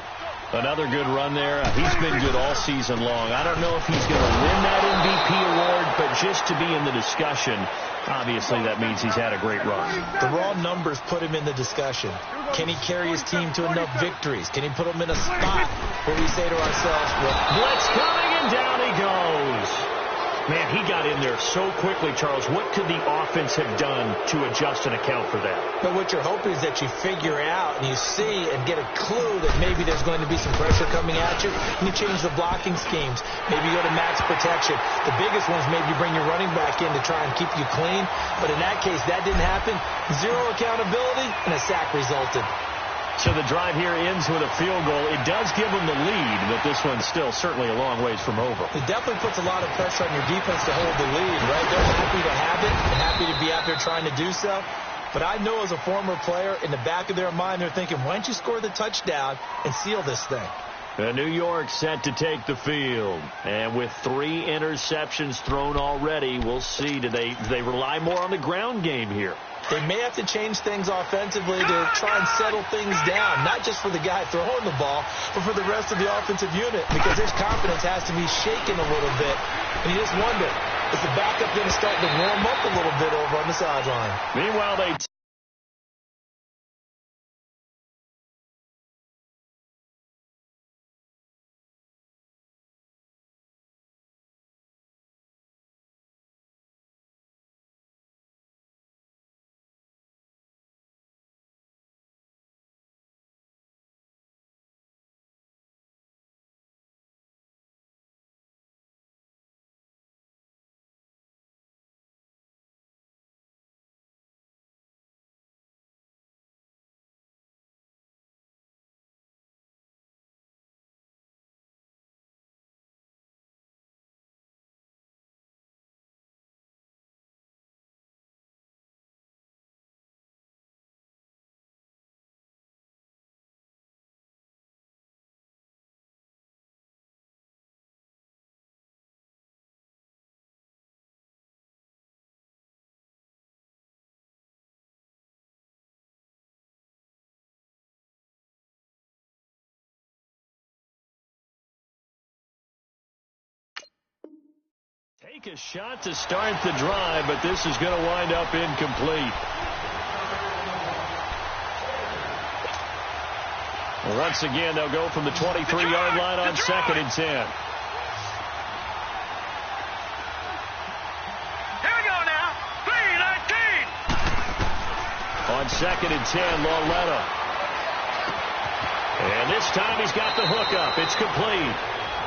Another good run there. He's been good all season long. I don't know if he's going to win that MVP award, but just to be in the discussion, obviously that means he's had a great run. The raw numbers put him in the discussion. Can he carry his team to enough victories? Can he put them in a spot where we say to ourselves, well, blitz coming, and down he goes. Man, he got in there so quickly, Charles. What could the offense have done to adjust and account for that? But what you're hoping is that you figure out and you see and get a clue that maybe there's going to be some pressure coming at you, and you change the blocking schemes. Maybe you go to max protection. The biggest ones, maybe you bring your running back in to try and keep you clean. But in that case, that didn't happen. 0 accountability, and a sack resulted. So the drive here ends with a field goal. It does give them the lead, but this one's still certainly a long ways from over. It definitely puts a lot of pressure on your defense to hold the lead, right? They're happy to have it and happy to be out there trying to do so. But I know as a former player, in the back of their mind, they're thinking, why don't you score the touchdown and seal this thing? New York set to take the field. And with 3 interceptions thrown already, we'll see. Do they rely more on the ground game here? They may have to change things offensively to try and settle things down, not just for the guy throwing the ball, but for the rest of the offensive unit, because his confidence has to be shaken a little bit. And you just wonder, is the backup going to start to warm up a little bit over on the sideline? Meanwhile, they Take a shot to start the drive, but this is going to wind up incomplete. Once again, they'll go from the 23-yard line on 2nd and 10. Here we go now. 3-19. On 2nd and 10, Lauletta. And this time he's got the hook up. It's complete.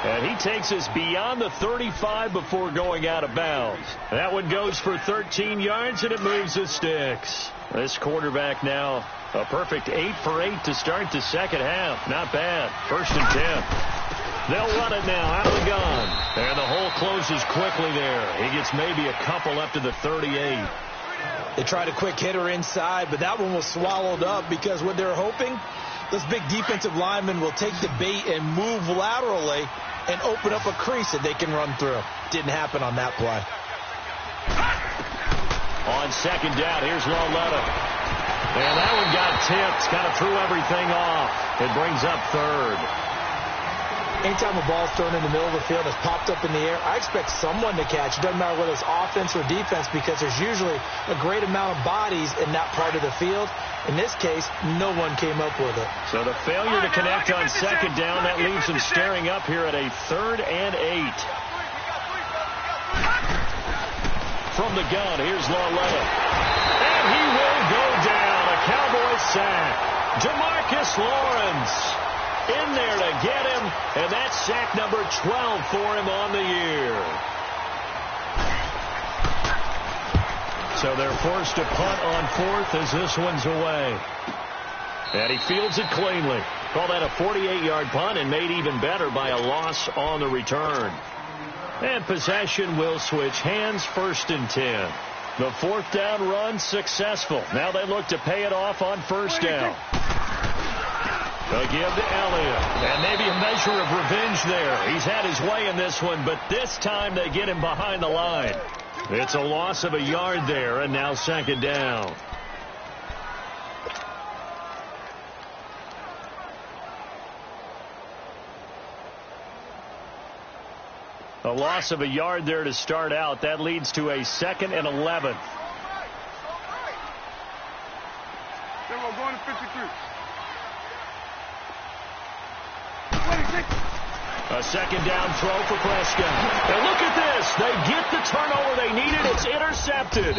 And he takes us beyond the 35 before going out of bounds. That one goes for 13 yards, and it moves the sticks. This quarterback now a perfect 8 for 8 to start the second half. Not bad. 1st and 10. They'll run it now out of the gun. And the hole closes quickly there. He gets maybe a couple up to the 38. They tried a quick hitter inside, but that one was swallowed up because what they're hoping, this big defensive lineman will take the bait and move laterally and open up a crease that they can run through. Didn't happen on that play. On 2nd down, here's Lauletta. And that one got tipped, kind of threw everything off. It brings up 3rd. Anytime a ball's thrown in the middle of the field, it's popped up in the air, I expect someone to catch. It doesn't matter whether it's offense or defense because there's usually a great amount of bodies in that part of the field. In this case, no one came up with it. So the failure to connect on 2nd down, that leaves them staring up here at a 3rd and 8. From the gun, here's Lauletta. And he will go down. A Cowboy sack. DeMarcus Lawrence in there to get him, and that's sack number 12 for him on the year. So they're forced to punt on 4th as this one's away. And he fields it cleanly. Call that a 48-yard punt and made even better by a loss on the return. And possession will switch hands. 1st and 10. The 4th down run successful. Now they look to pay it off on 1st down. They'll give to Elliott. And maybe a measure of revenge there. He's had his way in this one, but this time they get him behind the line. It's a loss of a yard there, and now 2nd down. A loss of a yard there to start out. That leads to a 2nd and 11. Then we're going to 53. A 2nd down throw for Prescott. And look at this. They get the turnover they needed. It's intercepted.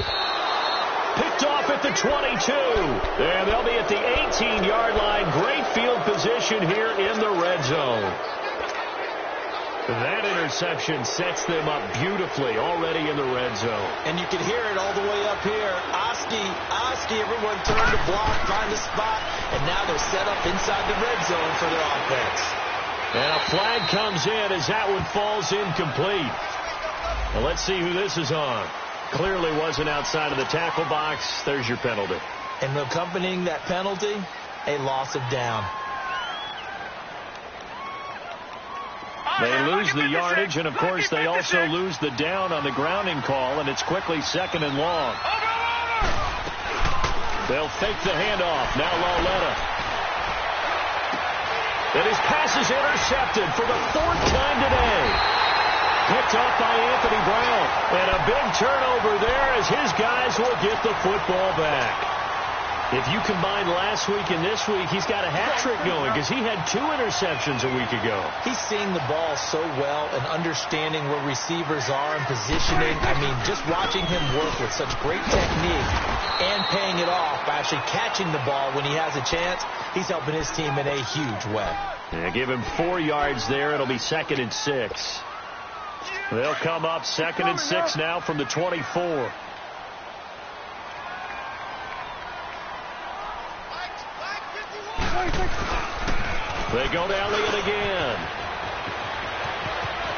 Picked off at the 22. And they'll be at the 18-yard line. Great field position here in the red zone. That interception sets them up beautifully already in the red zone. And you can hear it all the way up here. Oski, everyone turned to block, find a spot, and now they're set up inside the red zone for their offense. And a flag comes in as that one falls incomplete. Well, let's see who this is on. Clearly wasn't outside of the tackle box. There's your penalty. And accompanying that penalty, a loss of down. They lose the yardage, and, of course, they also lose the down on the grounding call, and it's quickly 2nd and long. They'll fake the handoff. Now Lauletta. And his pass is intercepted for the 4th time today. Picked off by Anthony Brown. And a big turnover there as his guys will get the football back. If you combine last week and this week, he's got a hat trick going because he had 2 interceptions a week ago. He's seeing the ball so well and understanding where receivers are and positioning. I mean, just watching him work with such great technique and paying it off by actually catching the ball when he has a chance, he's helping his team in a huge way. Yeah, give him 4 yards there. It'll be 2nd and 6. They'll come up 2nd and 6 now from the 24. They go to Elliott again.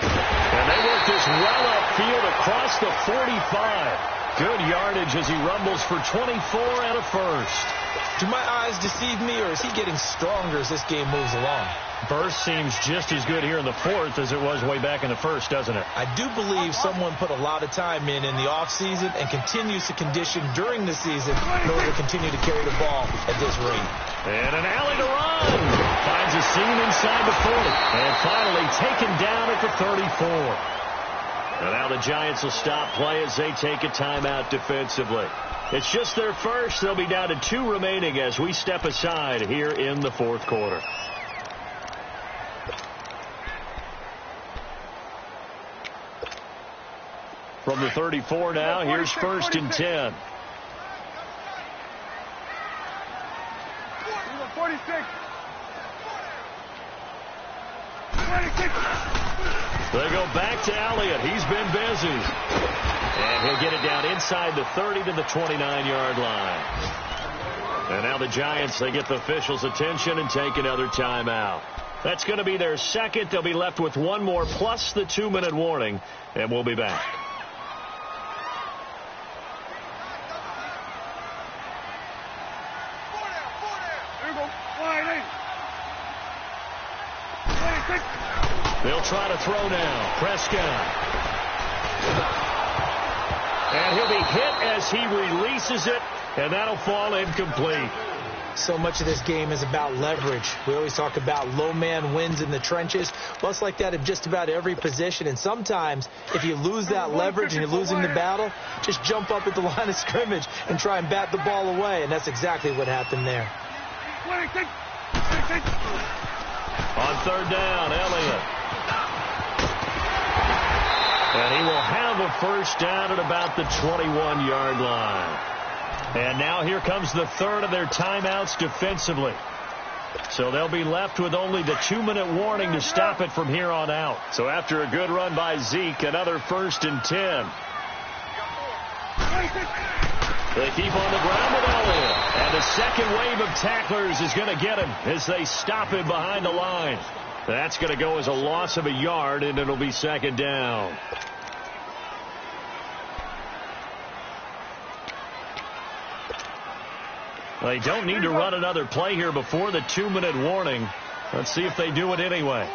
And they work this well upfield across the 45. Good yardage as he rumbles for 24 and a first. Do my eyes deceive me, or is he getting stronger as this game moves along? Burst seems just as good here in the 4th as it was way back in the 1st, doesn't it? I do believe someone put a lot of time in the offseason and continues to condition during the season in order to continue to carry the ball at this rate. And an alley to run. Finds a seam inside the 40. And finally taken down at the 34. And now the Giants will stop play as they take a timeout defensively. It's just their first. They'll be down to 2 remaining as we step aside here in the fourth quarter. From the 34 now, here's 1st and 10. 46. They go back to Elliott. He's been busy. And he'll get it down inside the 30 to the 29-yard line. And now the Giants, they get the officials' attention and take another timeout. That's going to be their second. They'll be left with one more plus the 2-minute warning, and we'll be back. They'll try to throw now. Prescott. And he'll be hit as he releases it, and that'll fall incomplete. So much of this game is about leverage. We always talk about low man wins in the trenches. Well, it's like that in just about every position. And sometimes, if you lose that leverage and you're losing the battle, just jump up at the line of scrimmage and try and bat the ball away. And that's exactly what happened there. On 3rd down, Elliott. And he will have a first down at about the 21-yard line. And now here comes the third of their timeouts defensively. So they'll be left with only the 2-minute warning to stop it from here on out. So after a good run by Zeke, another 1st and 10. They keep on the ground with Elliott. And the second wave of tacklers is going to get him as they stop him behind the line. That's going to go as a loss of a yard, and it'll be 2nd down. They don't need to run another play here before the 2-minute warning. Let's see if they do it anyway.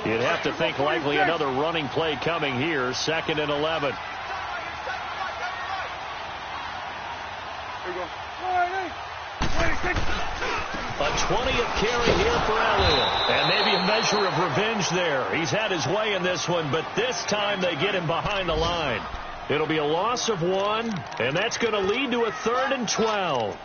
You'd have to think likely another running play coming here. 2nd and 11. A 20th carry here for Elliott. And maybe a measure of revenge there. He's had his way in this one, but this time they get him behind the line. It'll be a loss of 1, and that's going to lead to a 3rd and 12.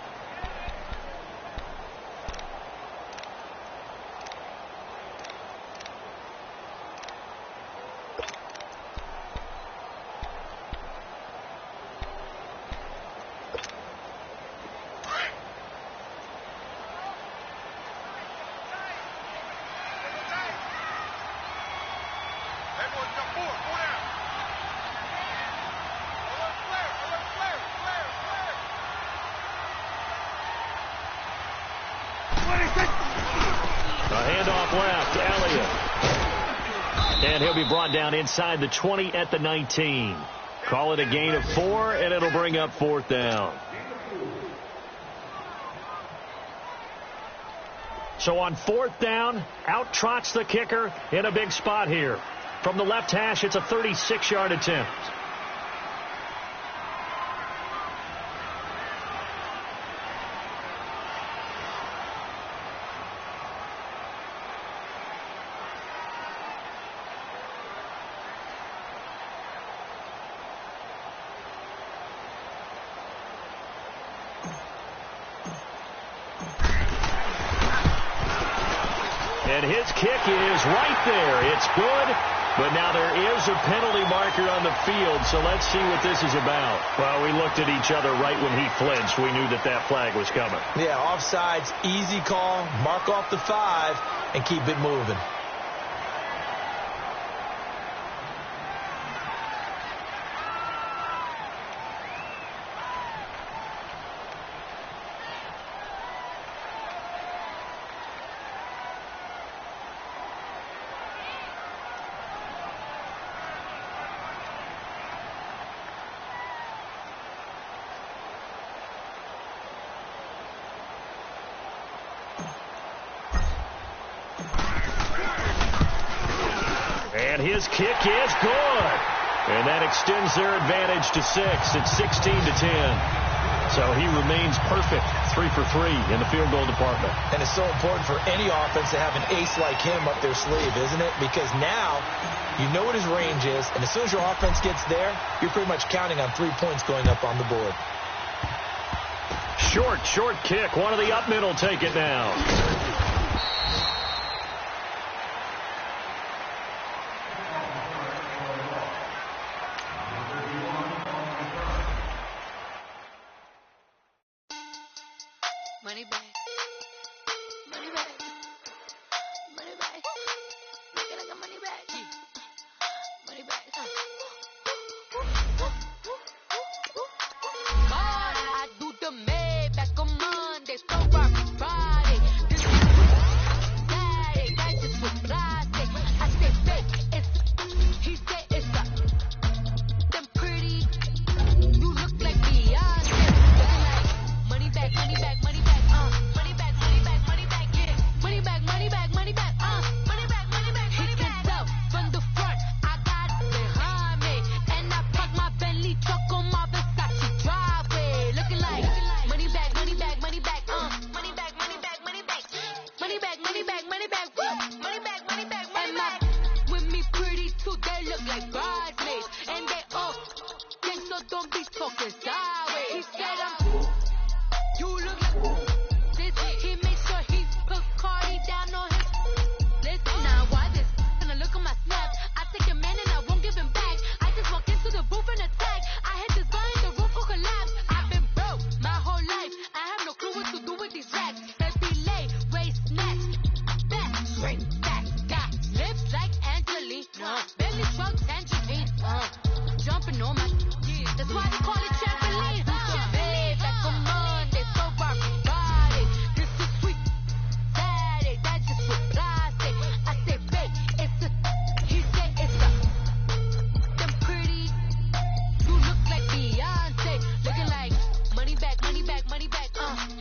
Brought down inside the 20 at the 19. Call it a gain of 4, and it'll bring up 4th down. So on 4th down, out trots the kicker in a big spot here. From the left hash, it's a 36-yard attempt. And his kick is right there. It's good, but now there is a penalty marker on the field, so let's see what this is about. Well, we looked at each other right when he flinched. We knew that that flag was coming. Yeah, offsides, easy call, mark off the 5, and keep it moving. And his kick is good. And that extends their advantage to 6. It's 16-10. So he remains perfect, 3 for 3 in the field goal department. And it's so important for any offense to have an ace like him up their sleeve, isn't it? Because now you know what his range is, and as soon as your offense gets there, you're pretty much counting on 3 points going up on the board. Short kick. One of the up middle take it now. Money back. Money back. Money back. Make it like a money back. Money back. God, I do the Maybach on Monday, so rock Friday. This is Saturday, that's just with plastic. I say fake, it's he said it's a them pretty. You look like Beyonce. Looking like money back, money back, money back, money back, money back, money back, yeah. Money back, money back, money back, money back, money back. He can tell from the front, I got it behind me, and I park my Bentley truck on my Versace driveway. Looking like money back, money back, money back, money back, money back, money back, money back, money back, money back, woo, money back, money back, money back. With me pretty too, they look like bridesmaids, and they all think so. Don't be talking sideways. He said you look like this. He makes sure he put Cardi down on his list. Now why this? And I look at my snap. I take a man and I won't give him back. I just walk into the booth and attack. I hit this guy in the roof will collapse. I've been broke my whole life. I have no clue what to do with these racks. Every lay, waist, snatch, back, straight, back, got lips like Angelina, belly truck, tangerine, jumping on my. That's why they call it trampoline. Back on Monday, so rock Friday. This is sweet Saturday, that's just with plastic. I say fake, it's a. He said it's a. Them pretty. You look like Beyonce, looking like money back, money back, money back,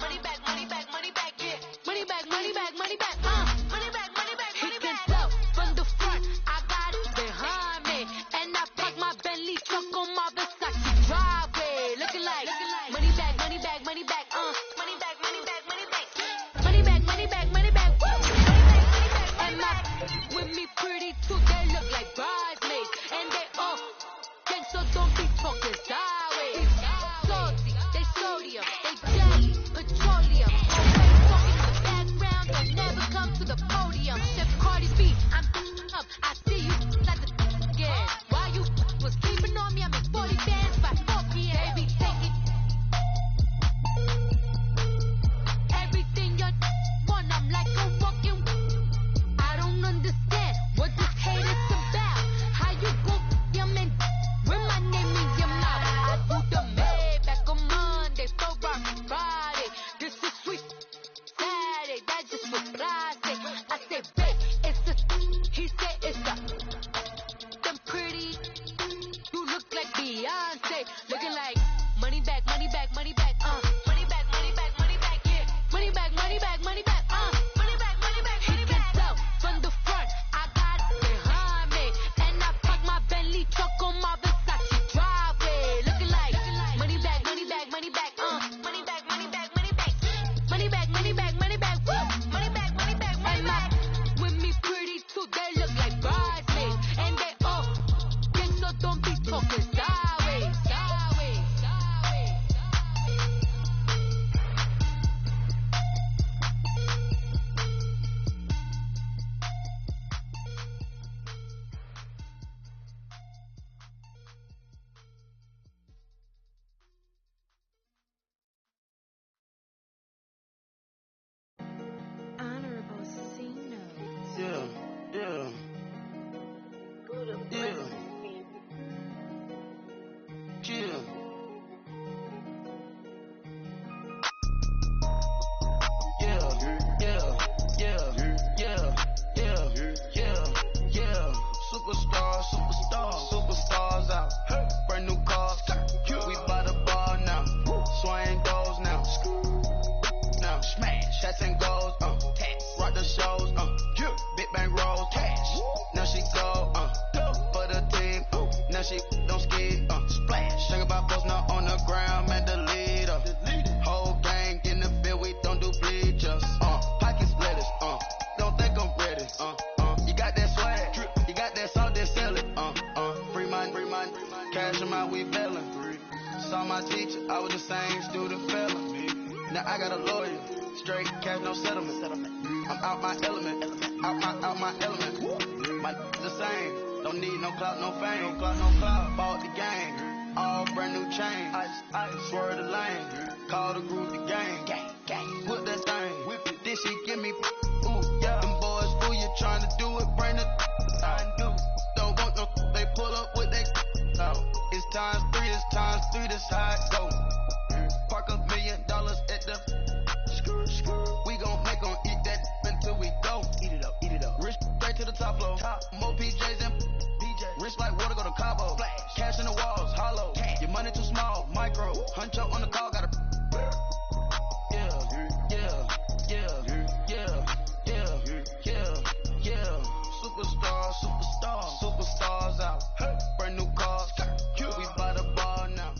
money back, money back, money back, yeah. Money back, money back, money back, money back, money back, money back. He can tell from the front, I got it behind me, and I park my Bentley truck on my Versace driveway. Looking like money back, money back, money back, money back, money back, money back, money back, money back, money back, woo, money back, money back, money back. With me pretty too, they look like bridesmaids, and they all think so. Don't be talking sideways. Salty, they sodium, they jelly, petroleum. Always talking in the background, don't never come to the podium. Chef Cardi B, I'm up. I see you like the again. While you was sleeping on me, I make 40 bands by 4 p.m. Baby, take it. Everything you want, I'm like a walking. I don't understand what this hate is about. How you go your man with my name in your mouth? I do the Maybach on Monday, so rock Friday. This is sweet Saturday, that's just with plastic. I say babe, it's a. He said it's a. Them pretty. You look like Beyonce, looking like money back, money back, money back, money back, money back, money back, yeah. Money back, money back, money back, money back, money back, money back. He can tell from the front, I got it behind me, and I park my Bentley truck on my Versace driveway. Looking like money back, money back, money back, money back, money back, money back, money back, money back, money back, woo, money back, money back, money back. With me pretty too, they look like bridesmaids, and they all think so. Don't be talking sideways, sideways, sideways. Honorable C notes. Yeah, yeah, yeah, yeah. Superstars out. Brand new cars. We by the bar now. Swing doors now. Now smash. Shots and goals. Rock the shows. Big bang rolls. Cash. Now she go. For the team. Now she don't skid. Splash. Think about post now on the ground. Man, the leader. out, we bailing. Saw my teacher, I was the same student failing. Now I got a lawyer, straight cash, no settlement. I'm out my element, out my element. My the same, don't need no clout, no fame. Bought the game, all brand new chain. I swerve the lane, call the group the gang. Put that thing, whip it, this shit give me. Ooh, yeah. Them boys, who you trying to do it, bring it. Don't want no, they pull up with they. It's times three, this how it go. Park $1 million at the. We gon' make 'em eat that until we go. Eat it up. Rich straight to the top floor. More PJs and PJ. Rich like water, go to Cabo. Flash. Cash in the walls, hollow. Cash. Your money too small, micro. Huncho on the call, gotta. Superstars out. Brand new cars. We buy the bar now.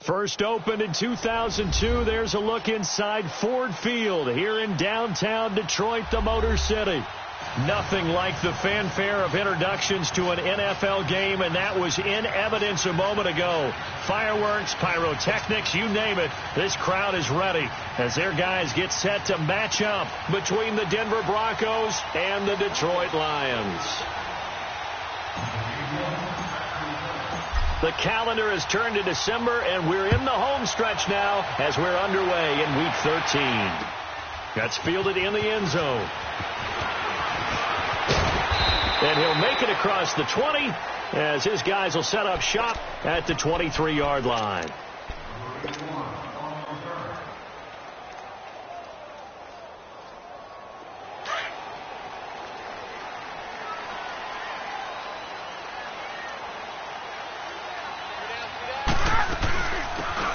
First opened in 2002. There's a look inside Ford Field here in downtown Detroit, the Motor City. Nothing like the fanfare of introductions to an NFL game, and that was in evidence a moment ago. Fireworks, pyrotechnics, you name it. This crowd is ready as their guys get set to match up between the Denver Broncos and the Detroit Lions. The calendar has turned to December, and we're in the home stretch now as we're underway in Week 13. That's fielded in the end zone. And he'll make it across the 20 as his guys will set up shop at the 23-yard line.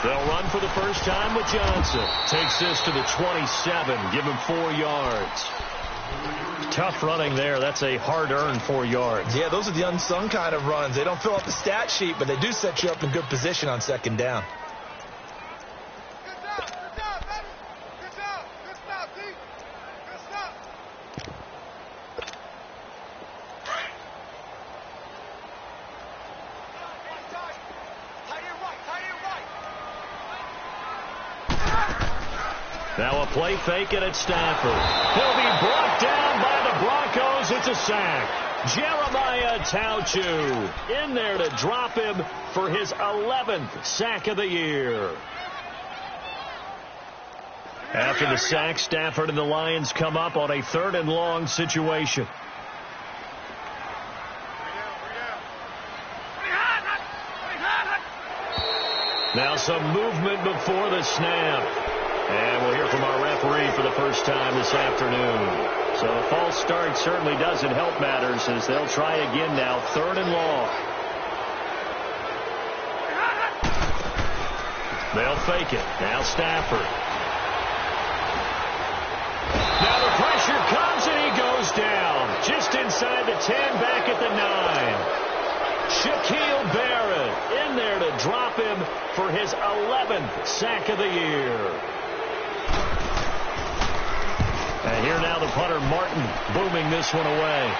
They'll run for the first time with Johnson. Takes this to the 27. Give him 4 yards. Tough running there. That's a hard-earned 4 yards. Yeah, those are the unsung kind of runs. They don't fill up the stat sheet, but they do set you up in good position on second down. Now a play fake, and it's Stafford. He'll be brought down by the Broncos. It's a sack. Jeremiah Tauchu in there to drop him for his 11th sack of the year. After the sack, Stafford and the Lions come up on a 3rd and long situation. Now some movement before the snap. And we'll hear from our referee for the first time this afternoon. So a false start certainly doesn't help matters as they'll try again now, 3rd and long. They'll fake it. Now Stafford. Now the pressure comes and he goes down. Just inside the 10, back at the 9. Shaquille Barrett in there to drop him for his 11th sack of the year. And here now the punter, Martin, booming this one away.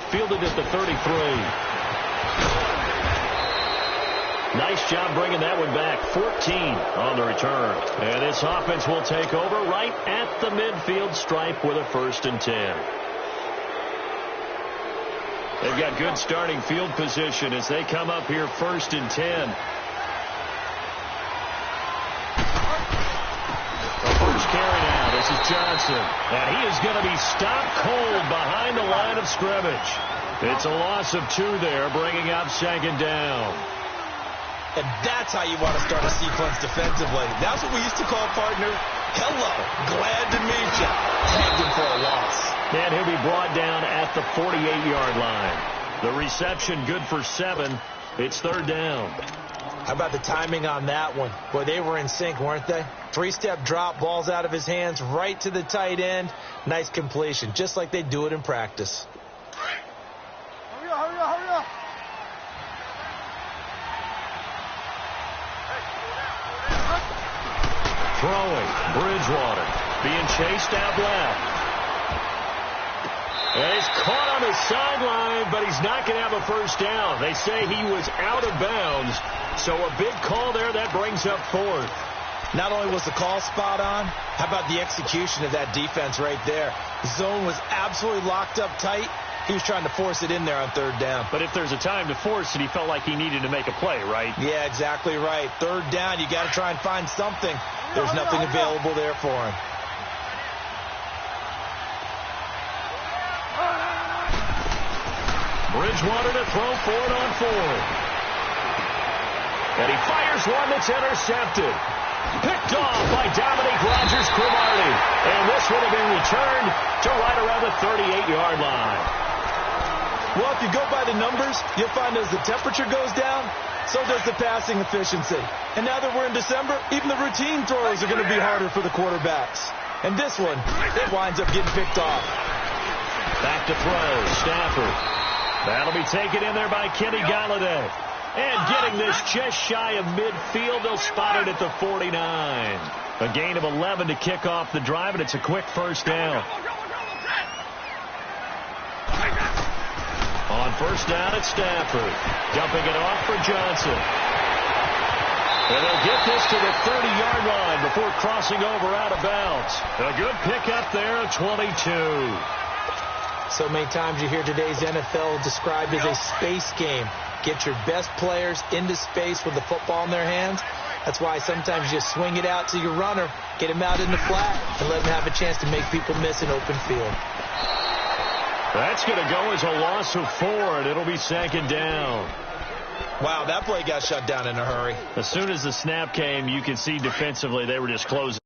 Fielded at the 33. Nice job bringing that one back. 14 on the return. And this offense will take over right at the midfield stripe with a 1st and 10. They've got good starting field position as they come up here 1st and 10. Carry now. This is Johnson. And he is going to be stopped cold behind the line of scrimmage. It's a loss of 2 there, bringing up 2nd down. And that's how you want to start a sequence defensively. That's what we used to call, partner, hello, glad to meet you. Tagged him for a loss. And he'll be brought down at the 48-yard line. The reception good for 7. It's 3rd down. How about the timing on that one? Boy, they were in sync, weren't they? 3-step drop, balls out of his hands, right to the tight end. Nice completion, just like they do it in practice. Hurry up. Throwing, Bridgewater being chased out left. And he's caught on sideline, but he's not going to have a first down. They say he was out of bounds, so a big call there. That brings up fourth. Not only was the call spot on, how about the execution of that defense right there? The zone was absolutely locked up tight. He was trying to force it in there on third down. But if there's a time to force it, he felt like he needed to make a play, right? Yeah, exactly right. Third down, you got to try and find something. There's nothing available there for him. Bridgewater to throw for it on fourth. And he fires one that's intercepted. Picked off by Dominique Rodgers-Cromartie. And this would have been returned to right around the 38-yard line. Well, if you go by the numbers, you'll find as the temperature goes down, so does the passing efficiency. And now that we're in December, even the routine throws are going to be harder for the quarterbacks. And this one, it winds up getting picked off. Back to throw, Stafford. That'll be taken in there by Kenny Galladay. And getting this just shy of midfield, they'll spot it at the 49. A gain of 11 to kick off the drive, and it's a quick first down. On first down at Stafford. Dumping it off for Johnson. And they'll get this to the 30-yard line before crossing over out of bounds. A good pickup there at 22. So many times you hear today's NFL described as a space game. Get your best players into space with the football in their hands. That's why sometimes you just swing it out to your runner, get him out in the flat, and let him have a chance to make people miss an open field. That's going to go as a loss of 4, and it'll be second down. Wow, that play got shut down in a hurry. As soon as the snap came, you could see defensively they were just closing.